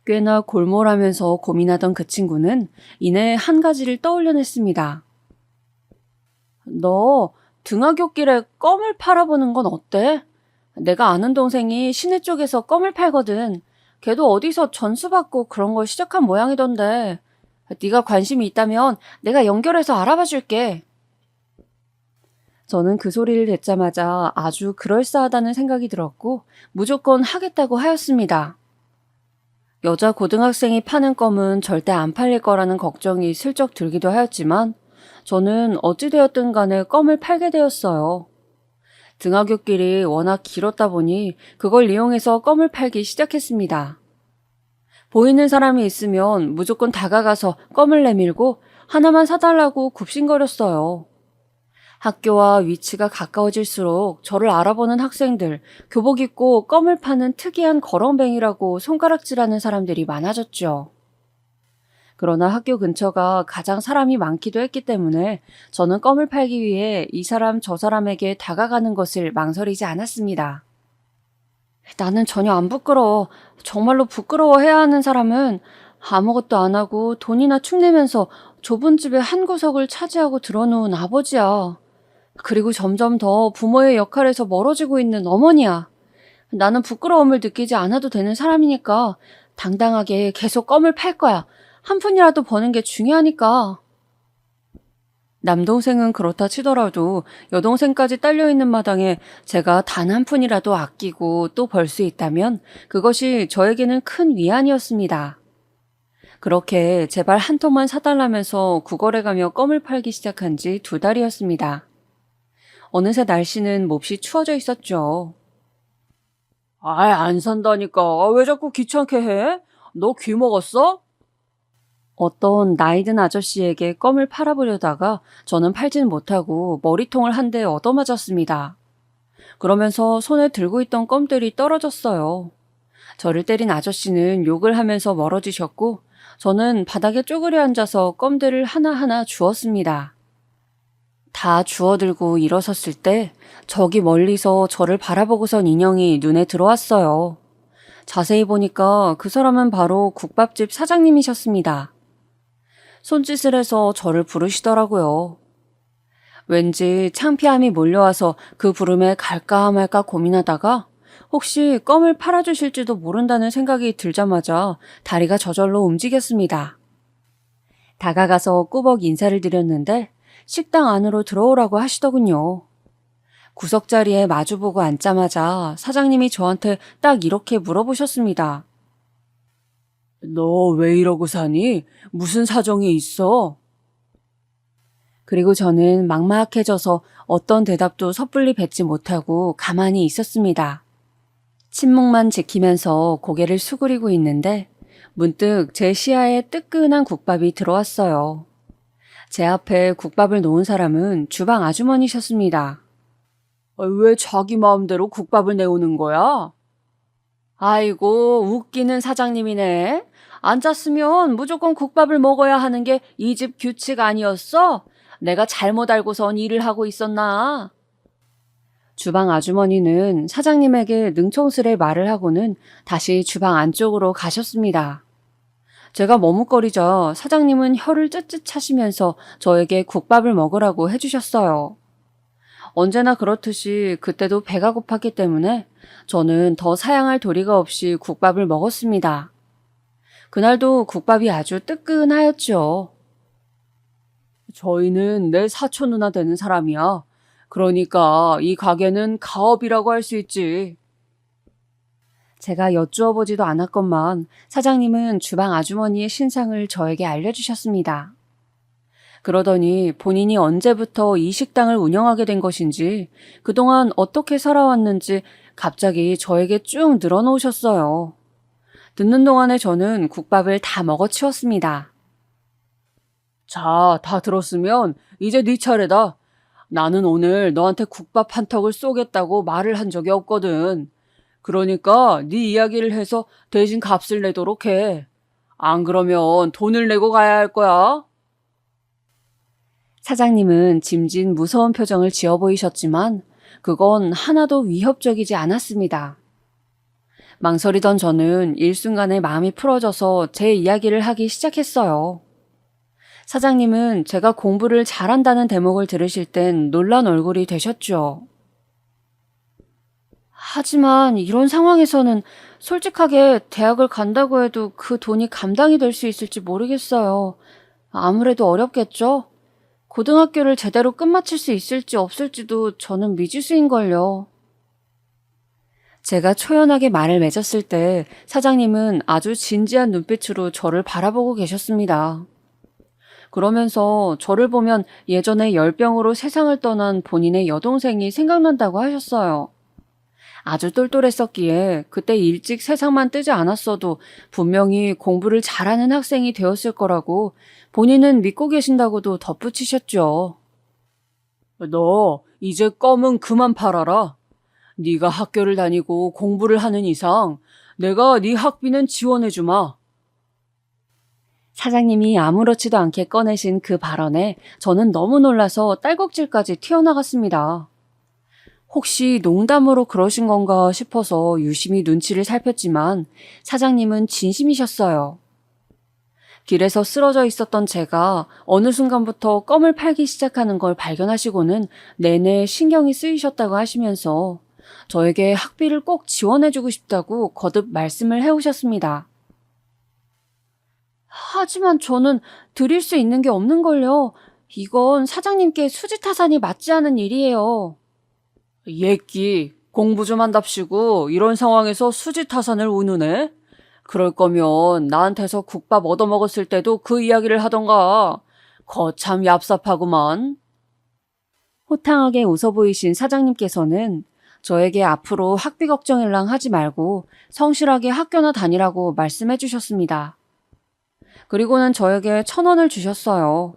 꽤나 골몰하면서 고민하던 그 친구는 이내 한 가지를 떠올려냈습니다. 너 등하굣길에 껌을 팔아보는 건 어때? 내가 아는 동생이 시내 쪽에서 껌을 팔거든. 걔도 어디서 전수받고 그런 걸 시작한 모양이던데. 네가 관심이 있다면 내가 연결해서 알아봐 줄게. 저는 그 소리를 듣자마자 아주 그럴싸하다는 생각이 들었고 무조건 하겠다고 하였습니다. 여자 고등학생이 파는 껌은 절대 안 팔릴 거라는 걱정이 슬쩍 들기도 하였지만 저는 어찌되었든 간에 껌을 팔게 되었어요. 등하굣길이 워낙 길었다 보니 그걸 이용해서 껌을 팔기 시작했습니다. 보이는 사람이 있으면 무조건 다가가서 껌을 내밀고 하나만 사달라고 굽신거렸어요. 학교와 위치가 가까워질수록 저를 알아보는 학생들, 교복 입고 껌을 파는 특이한 거렁뱅이라고 손가락질하는 사람들이 많아졌죠. 그러나 학교 근처가 가장 사람이 많기도 했기 때문에 저는 껌을 팔기 위해 이 사람 저 사람에게 다가가는 것을 망설이지 않았습니다. 나는 전혀 안 부끄러워. 정말로 부끄러워해야 하는 사람은 아무것도 안 하고 돈이나 축내면서 좁은 집의 한 구석을 차지하고 들어놓은 아버지야. 그리고 점점 더 부모의 역할에서 멀어지고 있는 어머니야. 나는 부끄러움을 느끼지 않아도 되는 사람이니까 당당하게 계속 껌을 팔 거야. 한 푼이라도 버는 게 중요하니까. 남동생은 그렇다 치더라도 여동생까지 딸려있는 마당에 제가 단 한 푼이라도 아끼고 또 벌 수 있다면 그것이 저에게는 큰 위안이었습니다. 그렇게 제발 한 통만 사달라면서 구걸해 가며 껌을 팔기 시작한 지 2달이었습니다. 어느새 날씨는 몹시 추워져 있었죠. 아이, 안 산다니까. 왜 자꾸 귀찮게 해? 너 귀 먹었어? 어떤 나이든 아저씨에게 껌을 팔아보려다가 저는 팔지는 못하고 머리통을 한 대 얻어맞았습니다. 그러면서 손에 들고 있던 껌들이 떨어졌어요. 저를 때린 아저씨는 욕을 하면서 멀어지셨고 저는 바닥에 쪼그려 앉아서 껌들을 하나하나 주웠습니다. 다 주워들고 일어섰을 때 저기 멀리서 저를 바라보고선 인형이 눈에 들어왔어요. 자세히 보니까 그 사람은 바로 국밥집 사장님이셨습니다. 손짓을 해서 저를 부르시더라고요. 왠지 창피함이 몰려와서 그 부름에 갈까 말까 고민하다가 혹시 껌을 팔아주실지도 모른다는 생각이 들자마자 다리가 저절로 움직였습니다. 다가가서 꾸벅 인사를 드렸는데 식당 안으로 들어오라고 하시더군요. 구석자리에 마주보고 앉자마자 사장님이 저한테 딱 이렇게 물어보셨습니다. 너 왜 이러고 사니? 무슨 사정이 있어? 그리고 저는 막막해져서 어떤 대답도 섣불리 뱉지 못하고 가만히 있었습니다. 침묵만 지키면서 고개를 수그리고 있는데 문득 제 시야에 뜨끈한 국밥이 들어왔어요. 제 앞에 국밥을 놓은 사람은 주방 아주머니셨습니다. 왜 자기 마음대로 국밥을 내오는 거야? 아이고, 웃기는 사장님이네. 앉았으면 무조건 국밥을 먹어야 하는 게 이 집 규칙 아니었어? 내가 잘못 알고선 일을 하고 있었나? 주방 아주머니는 사장님에게 능청스레 말을 하고는 다시 주방 안쪽으로 가셨습니다. 제가 머뭇거리자 사장님은 혀를 쯧쯧 차시면서 저에게 국밥을 먹으라고 해주셨어요. 언제나 그렇듯이 그때도 배가 고팠기 때문에 저는 더 사양할 도리가 없이 국밥을 먹었습니다. 그날도 국밥이 아주 뜨끈하였죠. 저희는 내 사촌 누나 되는 사람이야. 그러니까 이 가게는 가업이라고 할 수 있지. 제가 여쭈어 보지도 않았건만 사장님은 주방 아주머니의 신상을 저에게 알려주셨습니다. 그러더니 본인이 언제부터 이 식당을 운영하게 된 것인지, 그동안 어떻게 살아왔는지 갑자기 저에게 쭉 늘어놓으셨어요. 듣는 동안에 저는 국밥을 다 먹어치웠습니다. 자, 다 들었으면 이제 네 차례다. 나는 오늘 너한테 국밥 한 턱을 쏘겠다고 말을 한 적이 없거든. 그러니까 네 이야기를 해서 대신 값을 내도록 해. 안 그러면 돈을 내고 가야 할 거야. 사장님은 짐진 무서운 표정을 지어 보이셨지만 그건 하나도 위협적이지 않았습니다. 망설이던 저는 일순간에 마음이 풀어져서 제 이야기를 하기 시작했어요. 사장님은 제가 공부를 잘한다는 대목을 들으실 땐 놀란 얼굴이 되셨죠. 하지만 이런 상황에서는 솔직하게 대학을 간다고 해도 그 돈이 감당이 될 수 있을지 모르겠어요. 아무래도 어렵겠죠? 고등학교를 제대로 끝마칠 수 있을지 없을지도 저는 미지수인걸요. 제가 초연하게 말을 맺었을 때 사장님은 아주 진지한 눈빛으로 저를 바라보고 계셨습니다. 그러면서 저를 보면 예전에 열병으로 세상을 떠난 본인의 여동생이 생각난다고 하셨어요. 아주 똘똘했었기에 그때 일찍 세상만 뜨지 않았어도 분명히 공부를 잘하는 학생이 되었을 거라고 본인은 믿고 계신다고도 덧붙이셨죠. 너 이제 껌은 그만 팔아라. 네가 학교를 다니고 공부를 하는 이상 내가 네 학비는 지원해주마. 사장님이 아무렇지도 않게 꺼내신 그 발언에 저는 너무 놀라서 딸꾹질까지 튀어나갔습니다. 혹시 농담으로 그러신 건가 싶어서 유심히 눈치를 살폈지만 사장님은 진심이셨어요. 길에서 쓰러져 있었던 제가 어느 순간부터 껌을 팔기 시작하는 걸 발견하시고는 내내 신경이 쓰이셨다고 하시면서 저에게 학비를 꼭 지원해주고 싶다고 거듭 말씀을 해오셨습니다. 하지만 저는 드릴 수 있는 게 없는걸요. 이건 사장님께 수지타산이 맞지 않은 일이에요. 예끼, 공부 좀 한답시고 이런 상황에서 수지타산을 운우네? 그럴 거면 나한테서 국밥 얻어먹었을 때도 그 이야기를 하던가. 거참 얍삽하구만. 호탕하게 웃어 보이신 사장님께서는 저에게 앞으로 학비 걱정일랑 하지 말고 성실하게 학교나 다니라고 말씀해 주셨습니다. 그리고는 저에게 1,000원을 주셨어요.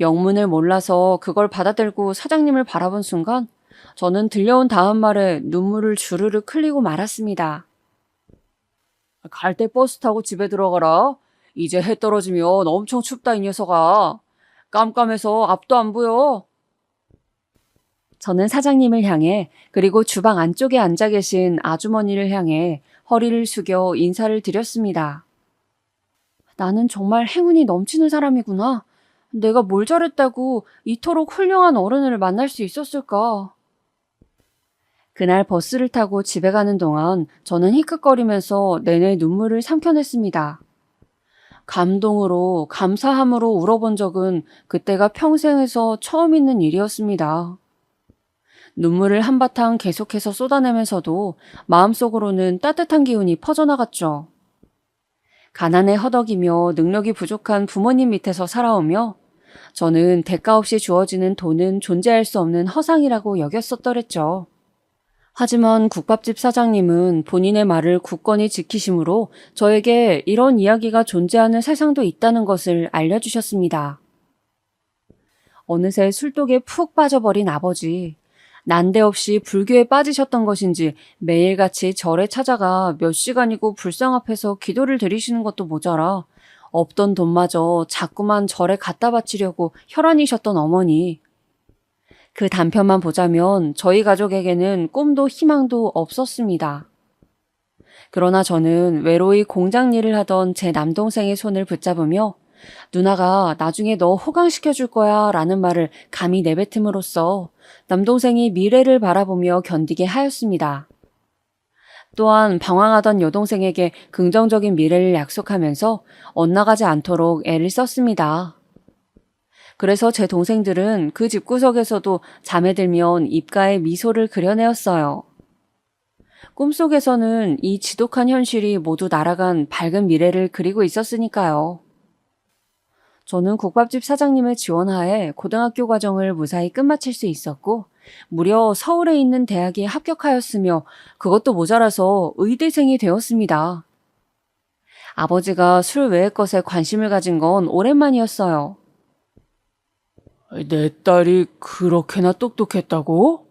영문을 몰라서 그걸 받아들고 사장님을 바라본 순간 저는 들려온 다음 말에 눈물을 주르륵 흘리고 말았습니다. 갈 때 버스 타고 집에 들어가라. 이제 해 떨어지면 엄청 춥다 이 녀석아. 깜깜해서 앞도 안 보여. 저는 사장님을 향해 그리고 주방 안쪽에 앉아 계신 아주머니를 향해 허리를 숙여 인사를 드렸습니다. 나는 정말 행운이 넘치는 사람이구나. 내가 뭘 잘했다고 이토록 훌륭한 어른을 만날 수 있었을까. 그날 버스를 타고 집에 가는 동안 저는 히끗거리면서 내내 눈물을 삼켜냈습니다. 감동으로, 감사함으로 울어본 적은 그때가 평생에서 처음 있는 일이었습니다. 눈물을 한바탕 계속해서 쏟아내면서도 마음속으로는 따뜻한 기운이 퍼져나갔죠. 가난에 허덕이며 능력이 부족한 부모님 밑에서 살아오며 저는 대가 없이 주어지는 돈은 존재할 수 없는 허상이라고 여겼었더랬죠. 하지만 국밥집 사장님은 본인의 말을 굳건히 지키심으로 저에게 이런 이야기가 존재하는 세상도 있다는 것을 알려주셨습니다. 어느새 술독에 푹 빠져버린 아버지. 난데없이 불교에 빠지셨던 것인지 매일같이 절에 찾아가 몇 시간이고 불상 앞에서 기도를 드리시는 것도 모자라 없던 돈마저 자꾸만 절에 갖다 바치려고 혈안이셨던 어머니. 그 단편만 보자면 저희 가족에게는 꿈도 희망도 없었습니다. 그러나 저는 외로이 공장 일을 하던 제 남동생의 손을 붙잡으며 누나가 나중에 너 호강시켜 줄 거야 라는 말을 감히 내뱉음으로써 남동생이 미래를 바라보며 견디게 하였습니다. 또한 방황하던 여동생에게 긍정적인 미래를 약속하면서 엇나가지 않도록 애를 썼습니다. 그래서 제 동생들은 그 집구석에서도 잠에 들면 입가에 미소를 그려내었어요. 꿈속에서는 이 지독한 현실이 모두 날아간 밝은 미래를 그리고 있었으니까요. 저는 국밥집 사장님의 지원하에 고등학교 과정을 무사히 끝마칠 수 있었고 무려 서울에 있는 대학에 합격하였으며 그것도 모자라서 의대생이 되었습니다. 아버지가 술 외의 것에 관심을 가진 건 오랜만이었어요. 내 딸이 그렇게나 똑똑했다고?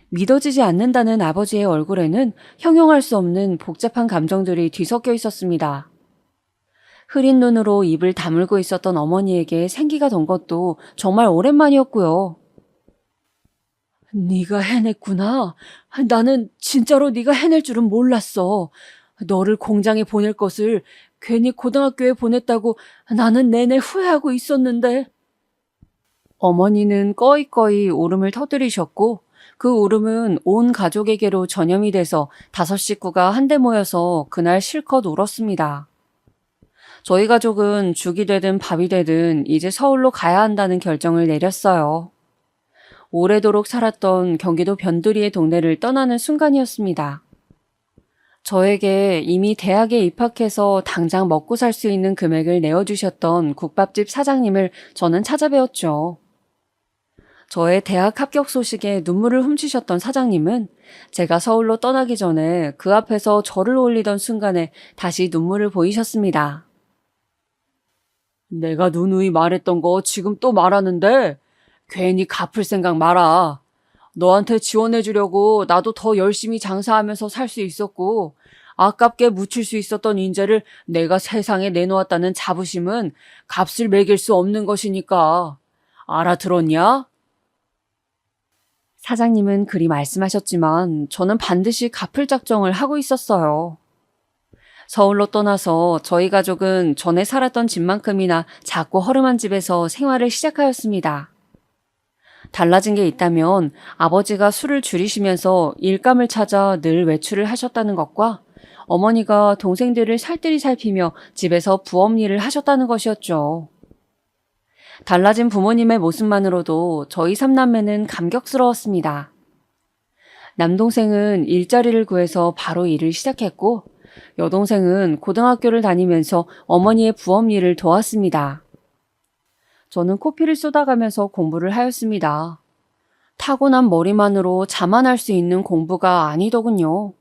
믿어지지 않는다는 아버지의 얼굴에는 형용할 수 없는 복잡한 감정들이 뒤섞여 있었습니다. 흐린 눈으로 입을 다물고 있었던 어머니에게 생기가 돈 것도 정말 오랜만이었고요. 네가 해냈구나. 나는 진짜로 네가 해낼 줄은 몰랐어. 너를 공장에 보낼 것을 괜히 고등학교에 보냈다고 나는 내내 후회하고 있었는데. 어머니는 꺼이꺼이 울음을 터뜨리셨고 그 울음은 온 가족에게로 전염이 돼서 5 식구가 한데 모여서 그날 실컷 울었습니다. 저희 가족은 죽이 되든 밥이 되든 이제 서울로 가야 한다는 결정을 내렸어요. 오래도록 살았던 경기도 변두리의 동네를 떠나는 순간이었습니다. 저에게 이미 대학에 입학해서 당장 먹고 살 수 있는 금액을 내어주셨던 국밥집 사장님을 저는 찾아뵈었죠. 저의 대학 합격 소식에 눈물을 훔치셨던 사장님은 제가 서울로 떠나기 전에 그 앞에서 저를 올리던 순간에 다시 눈물을 보이셨습니다. 내가 누누이 말했던 거 지금 또 말하는데 괜히 갚을 생각 마라. 너한테 지원해주려고 나도 더 열심히 장사하면서 살 수 있었고 아깝게 묻힐 수 있었던 인재를 내가 세상에 내놓았다는 자부심은 값을 매길 수 없는 것이니까. 알아들었냐? 사장님은 그리 말씀하셨지만 저는 반드시 갚을 작정을 하고 있었어요. 서울로 떠나서 저희 가족은 전에 살았던 집만큼이나 작고 허름한 집에서 생활을 시작하였습니다. 달라진 게 있다면 아버지가 술을 줄이시면서 일감을 찾아 늘 외출을 하셨다는 것과 어머니가 동생들을 살뜰히 살피며 집에서 부업 일을 하셨다는 것이었죠. 달라진 부모님의 모습만으로도 저희 3남매는 감격스러웠습니다. 남동생은 일자리를 구해서 바로 일을 시작했고 여동생은 고등학교를 다니면서 어머니의 부업 일을 도왔습니다. 저는 코피를 쏟아가면서 공부를 하였습니다. 타고난 머리만으로 자만할 수 있는 공부가 아니더군요.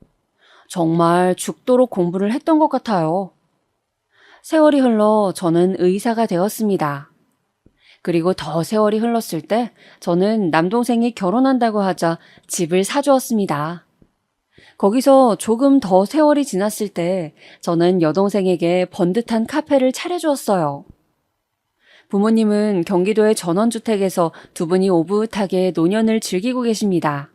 정말 죽도록 공부를 했던 것 같아요. 세월이 흘러 저는 의사가 되었습니다. 그리고 더 세월이 흘렀을 때 저는 남동생이 결혼한다고 하자 집을 사주었습니다. 거기서 조금 더 세월이 지났을 때 저는 여동생에게 번듯한 카페를 차려주었어요. 부모님은 경기도의 전원주택에서 두 분이 오붓하게 노년을 즐기고 계십니다.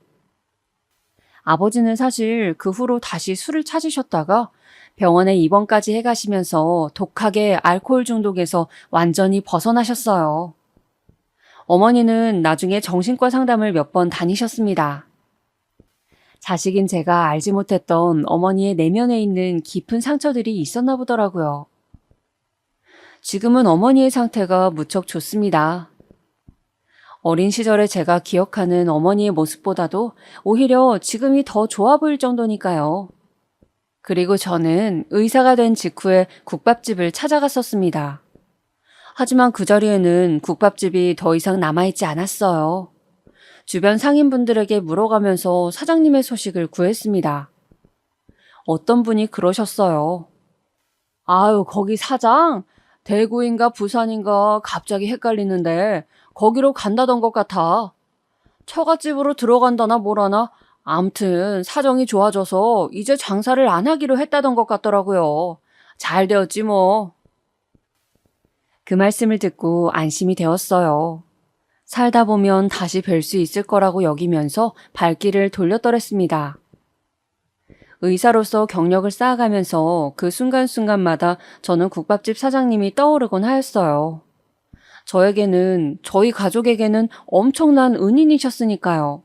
아버지는 사실 그 후로 다시 술을 찾으셨다가 병원에 입원까지 해가시면서 독하게 알코올 중독에서 완전히 벗어나셨어요. 어머니는 나중에 정신과 상담을 몇 번 다니셨습니다. 자식인 제가 알지 못했던 어머니의 내면에 있는 깊은 상처들이 있었나 보더라고요. 지금은 어머니의 상태가 무척 좋습니다. 어린 시절에 제가 기억하는 어머니의 모습보다도 오히려 지금이 더 좋아 보일 정도니까요. 그리고 저는 의사가 된 직후에 국밥집을 찾아갔었습니다. 하지만 그 자리에는 국밥집이 더 이상 남아있지 않았어요. 주변 상인분들에게 물어가면서 사장님의 소식을 구했습니다. 어떤 분이 그러셨어요. 아유, 거기 사장? 대구인가 부산인가 갑자기 헷갈리는데 거기로 간다던 것 같아. 처갓집으로 들어간다나 뭐라나 암튼 사정이 좋아져서 이제 장사를 안 하기로 했다던 것 같더라고요. 잘 되었지 뭐. 그 말씀을 듣고 안심이 되었어요. 살다 보면 다시 뵐 수 있을 거라고 여기면서 발길을 돌렸더랬습니다. 의사로서 경력을 쌓아가면서 그 순간순간마다 저는 국밥집 사장님이 떠오르곤 하였어요. 저희 가족에게는 엄청난 은인이셨으니까요.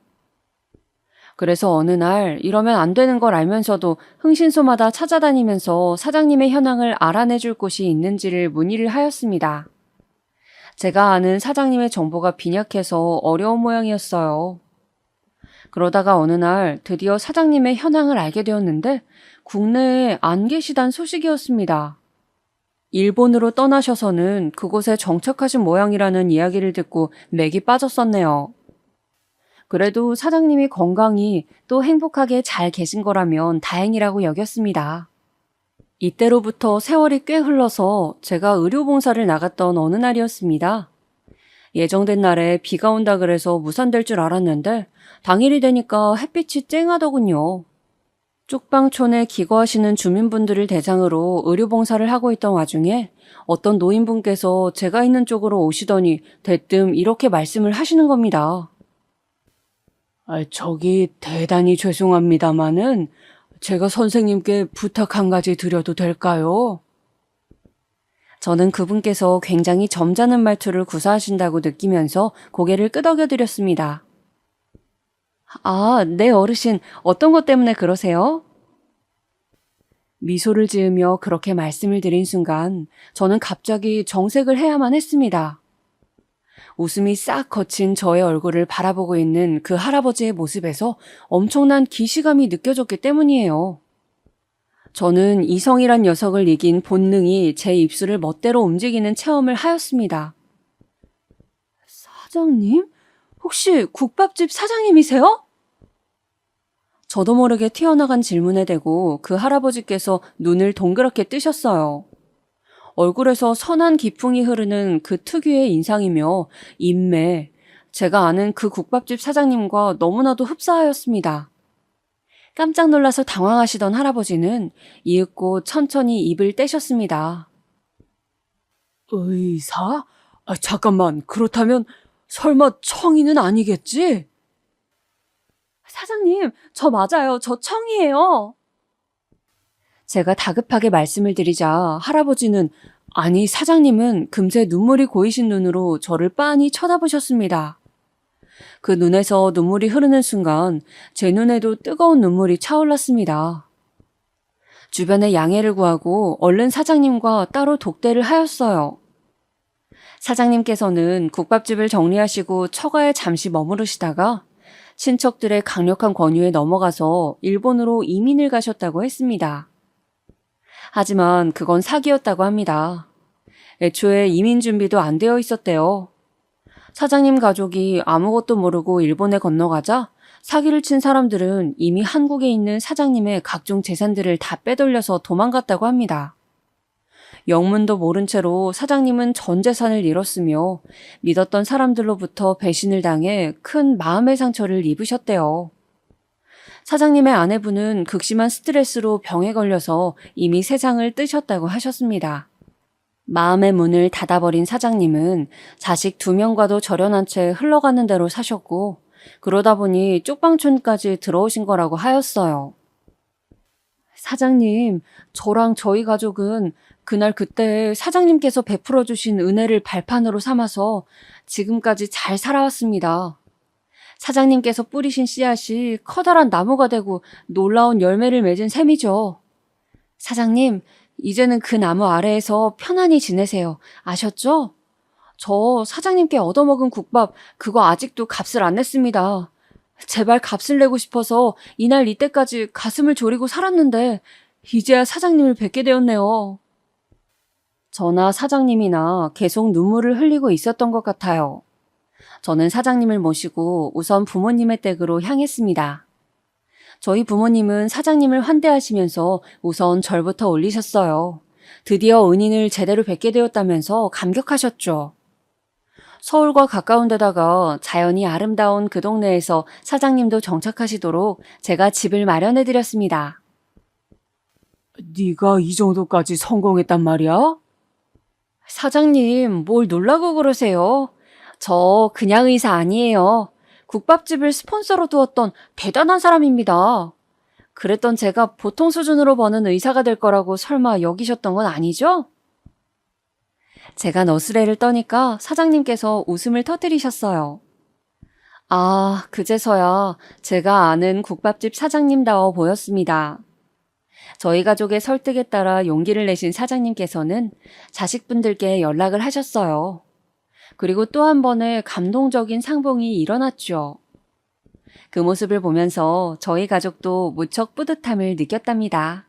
그래서 어느 날 이러면 안 되는 걸 알면서도 흥신소마다 찾아다니면서 사장님의 현황을 알아내줄 곳이 있는지를 문의를 하였습니다. 제가 아는 사장님의 정보가 빈약해서 어려운 모양이었어요. 그러다가 어느 날 드디어 사장님의 현황을 알게 되었는데 국내에 안 계시단 소식이었습니다. 일본으로 떠나셔서는 그곳에 정착하신 모양이라는 이야기를 듣고 맥이 빠졌었네요. 그래도 사장님이 건강히 또 행복하게 잘 계신 거라면 다행이라고 여겼습니다. 이때로부터 세월이 꽤 흘러서 제가 의료봉사를 나갔던 어느 날이었습니다. 예정된 날에 비가 온다 그래서 무산될 줄 알았는데 당일이 되니까 햇빛이 쨍하더군요. 쪽방촌에 기거하시는 주민분들을 대상으로 의료봉사를 하고 있던 와중에 어떤 노인분께서 제가 있는 쪽으로 오시더니 대뜸 이렇게 말씀을 하시는 겁니다. 저기 대단히 죄송합니다마는 제가 선생님께 부탁 한 가지 드려도 될까요? 저는 그분께서 굉장히 점잖은 말투를 구사하신다고 느끼면서 고개를 끄덕여 드렸습니다. 아, 네 어르신, 어떤 것 때문에 그러세요? 미소를 지으며 그렇게 말씀을 드린 순간 저는 갑자기 정색을 해야만 했습니다. 웃음이 싹 거친 저의 얼굴을 바라보고 있는 그 할아버지의 모습에서 엄청난 기시감이 느껴졌기 때문이에요. 저는 이성이란 녀석을 이긴 본능이 제 입술을 멋대로 움직이는 체험을 하였습니다. 사장님? 혹시 국밥집 사장님이세요? 저도 모르게 튀어나간 질문에 대고 그 할아버지께서 눈을 동그랗게 뜨셨어요. 얼굴에서 선한 기풍이 흐르는 그 특유의 인상이며 인매, 제가 아는 그 국밥집 사장님과 너무나도 흡사하였습니다. 깜짝 놀라서 당황하시던 할아버지는 이윽고 천천히 입을 떼셨습니다. 의사? 잠깐만, 그렇다면 설마 청이는 아니겠지? 사장님, 저 맞아요. 저 청이에요. 제가 다급하게 말씀을 드리자 할아버지는 아니 사장님은 금세 눈물이 고이신 눈으로 저를 빤히 쳐다보셨습니다. 그 눈에서 눈물이 흐르는 순간 제 눈에도 뜨거운 눈물이 차올랐습니다. 주변에 양해를 구하고 얼른 사장님과 따로 독대를 하였어요. 사장님께서는 국밥집을 정리하시고 처가에 잠시 머무르시다가 친척들의 강력한 권유에 넘어가서 일본으로 이민을 가셨다고 했습니다. 하지만 그건 사기였다고 합니다. 애초에 이민 준비도 안 되어 있었대요. 사장님 가족이 아무것도 모르고 일본에 건너가자 사기를 친 사람들은 이미 한국에 있는 사장님의 각종 재산들을 다 빼돌려서 도망갔다고 합니다. 영문도 모른 채로 사장님은 전 재산을 잃었으며 믿었던 사람들로부터 배신을 당해 큰 마음의 상처를 입으셨대요. 사장님의 아내분은 극심한 스트레스로 병에 걸려서 이미 세상을 뜨셨다고 하셨습니다. 마음의 문을 닫아버린 사장님은 자식 2명과도 절연한 채 흘러가는 대로 사셨고 그러다 보니 쪽방촌까지 들어오신 거라고 하였어요. 사장님, 저랑 저희 가족은 그날 그때 사장님께서 베풀어 주신 은혜를 발판으로 삼아서 지금까지 잘 살아왔습니다. 사장님께서 뿌리신 씨앗이 커다란 나무가 되고 놀라운 열매를 맺은 셈이죠. 사장님, 이제는 그 나무 아래에서 편안히 지내세요. 아셨죠? 저 사장님께 얻어먹은 국밥 그거 아직도 값을 안 냈습니다. 제발 값을 내고 싶어서 이날 이때까지 가슴을 졸이고 살았는데 이제야 사장님을 뵙게 되었네요. 저나 사장님이나 계속 눈물을 흘리고 있었던 것 같아요. 저는 사장님을 모시고 우선 부모님의 댁으로 향했습니다. 저희 부모님은 사장님을 환대하시면서 우선 절부터 올리셨어요. 드디어 은인을 제대로 뵙게 되었다면서 감격하셨죠. 서울과 가까운 데다가 자연이 아름다운 그 동네에서 사장님도 정착하시도록 제가 집을 마련해드렸습니다. 네가 이 정도까지 성공했단 말이야? 사장님, 뭘 놀라고 그러세요? 저 그냥 의사 아니에요. 국밥집을 스폰서로 두었던 대단한 사람입니다. 그랬던 제가 보통 수준으로 버는 의사가 될 거라고 설마 여기셨던 건 아니죠? 제가 너스레를 떠니까 사장님께서 웃음을 터뜨리셨어요. 아, 그제서야 제가 아는 국밥집 사장님다워 보였습니다. 저희 가족의 설득에 따라 용기를 내신 사장님께서는 자식분들께 연락을 하셨어요. 그리고 또 한 번의 감동적인 상봉이 일어났죠. 그 모습을 보면서 저희 가족도 무척 뿌듯함을 느꼈답니다.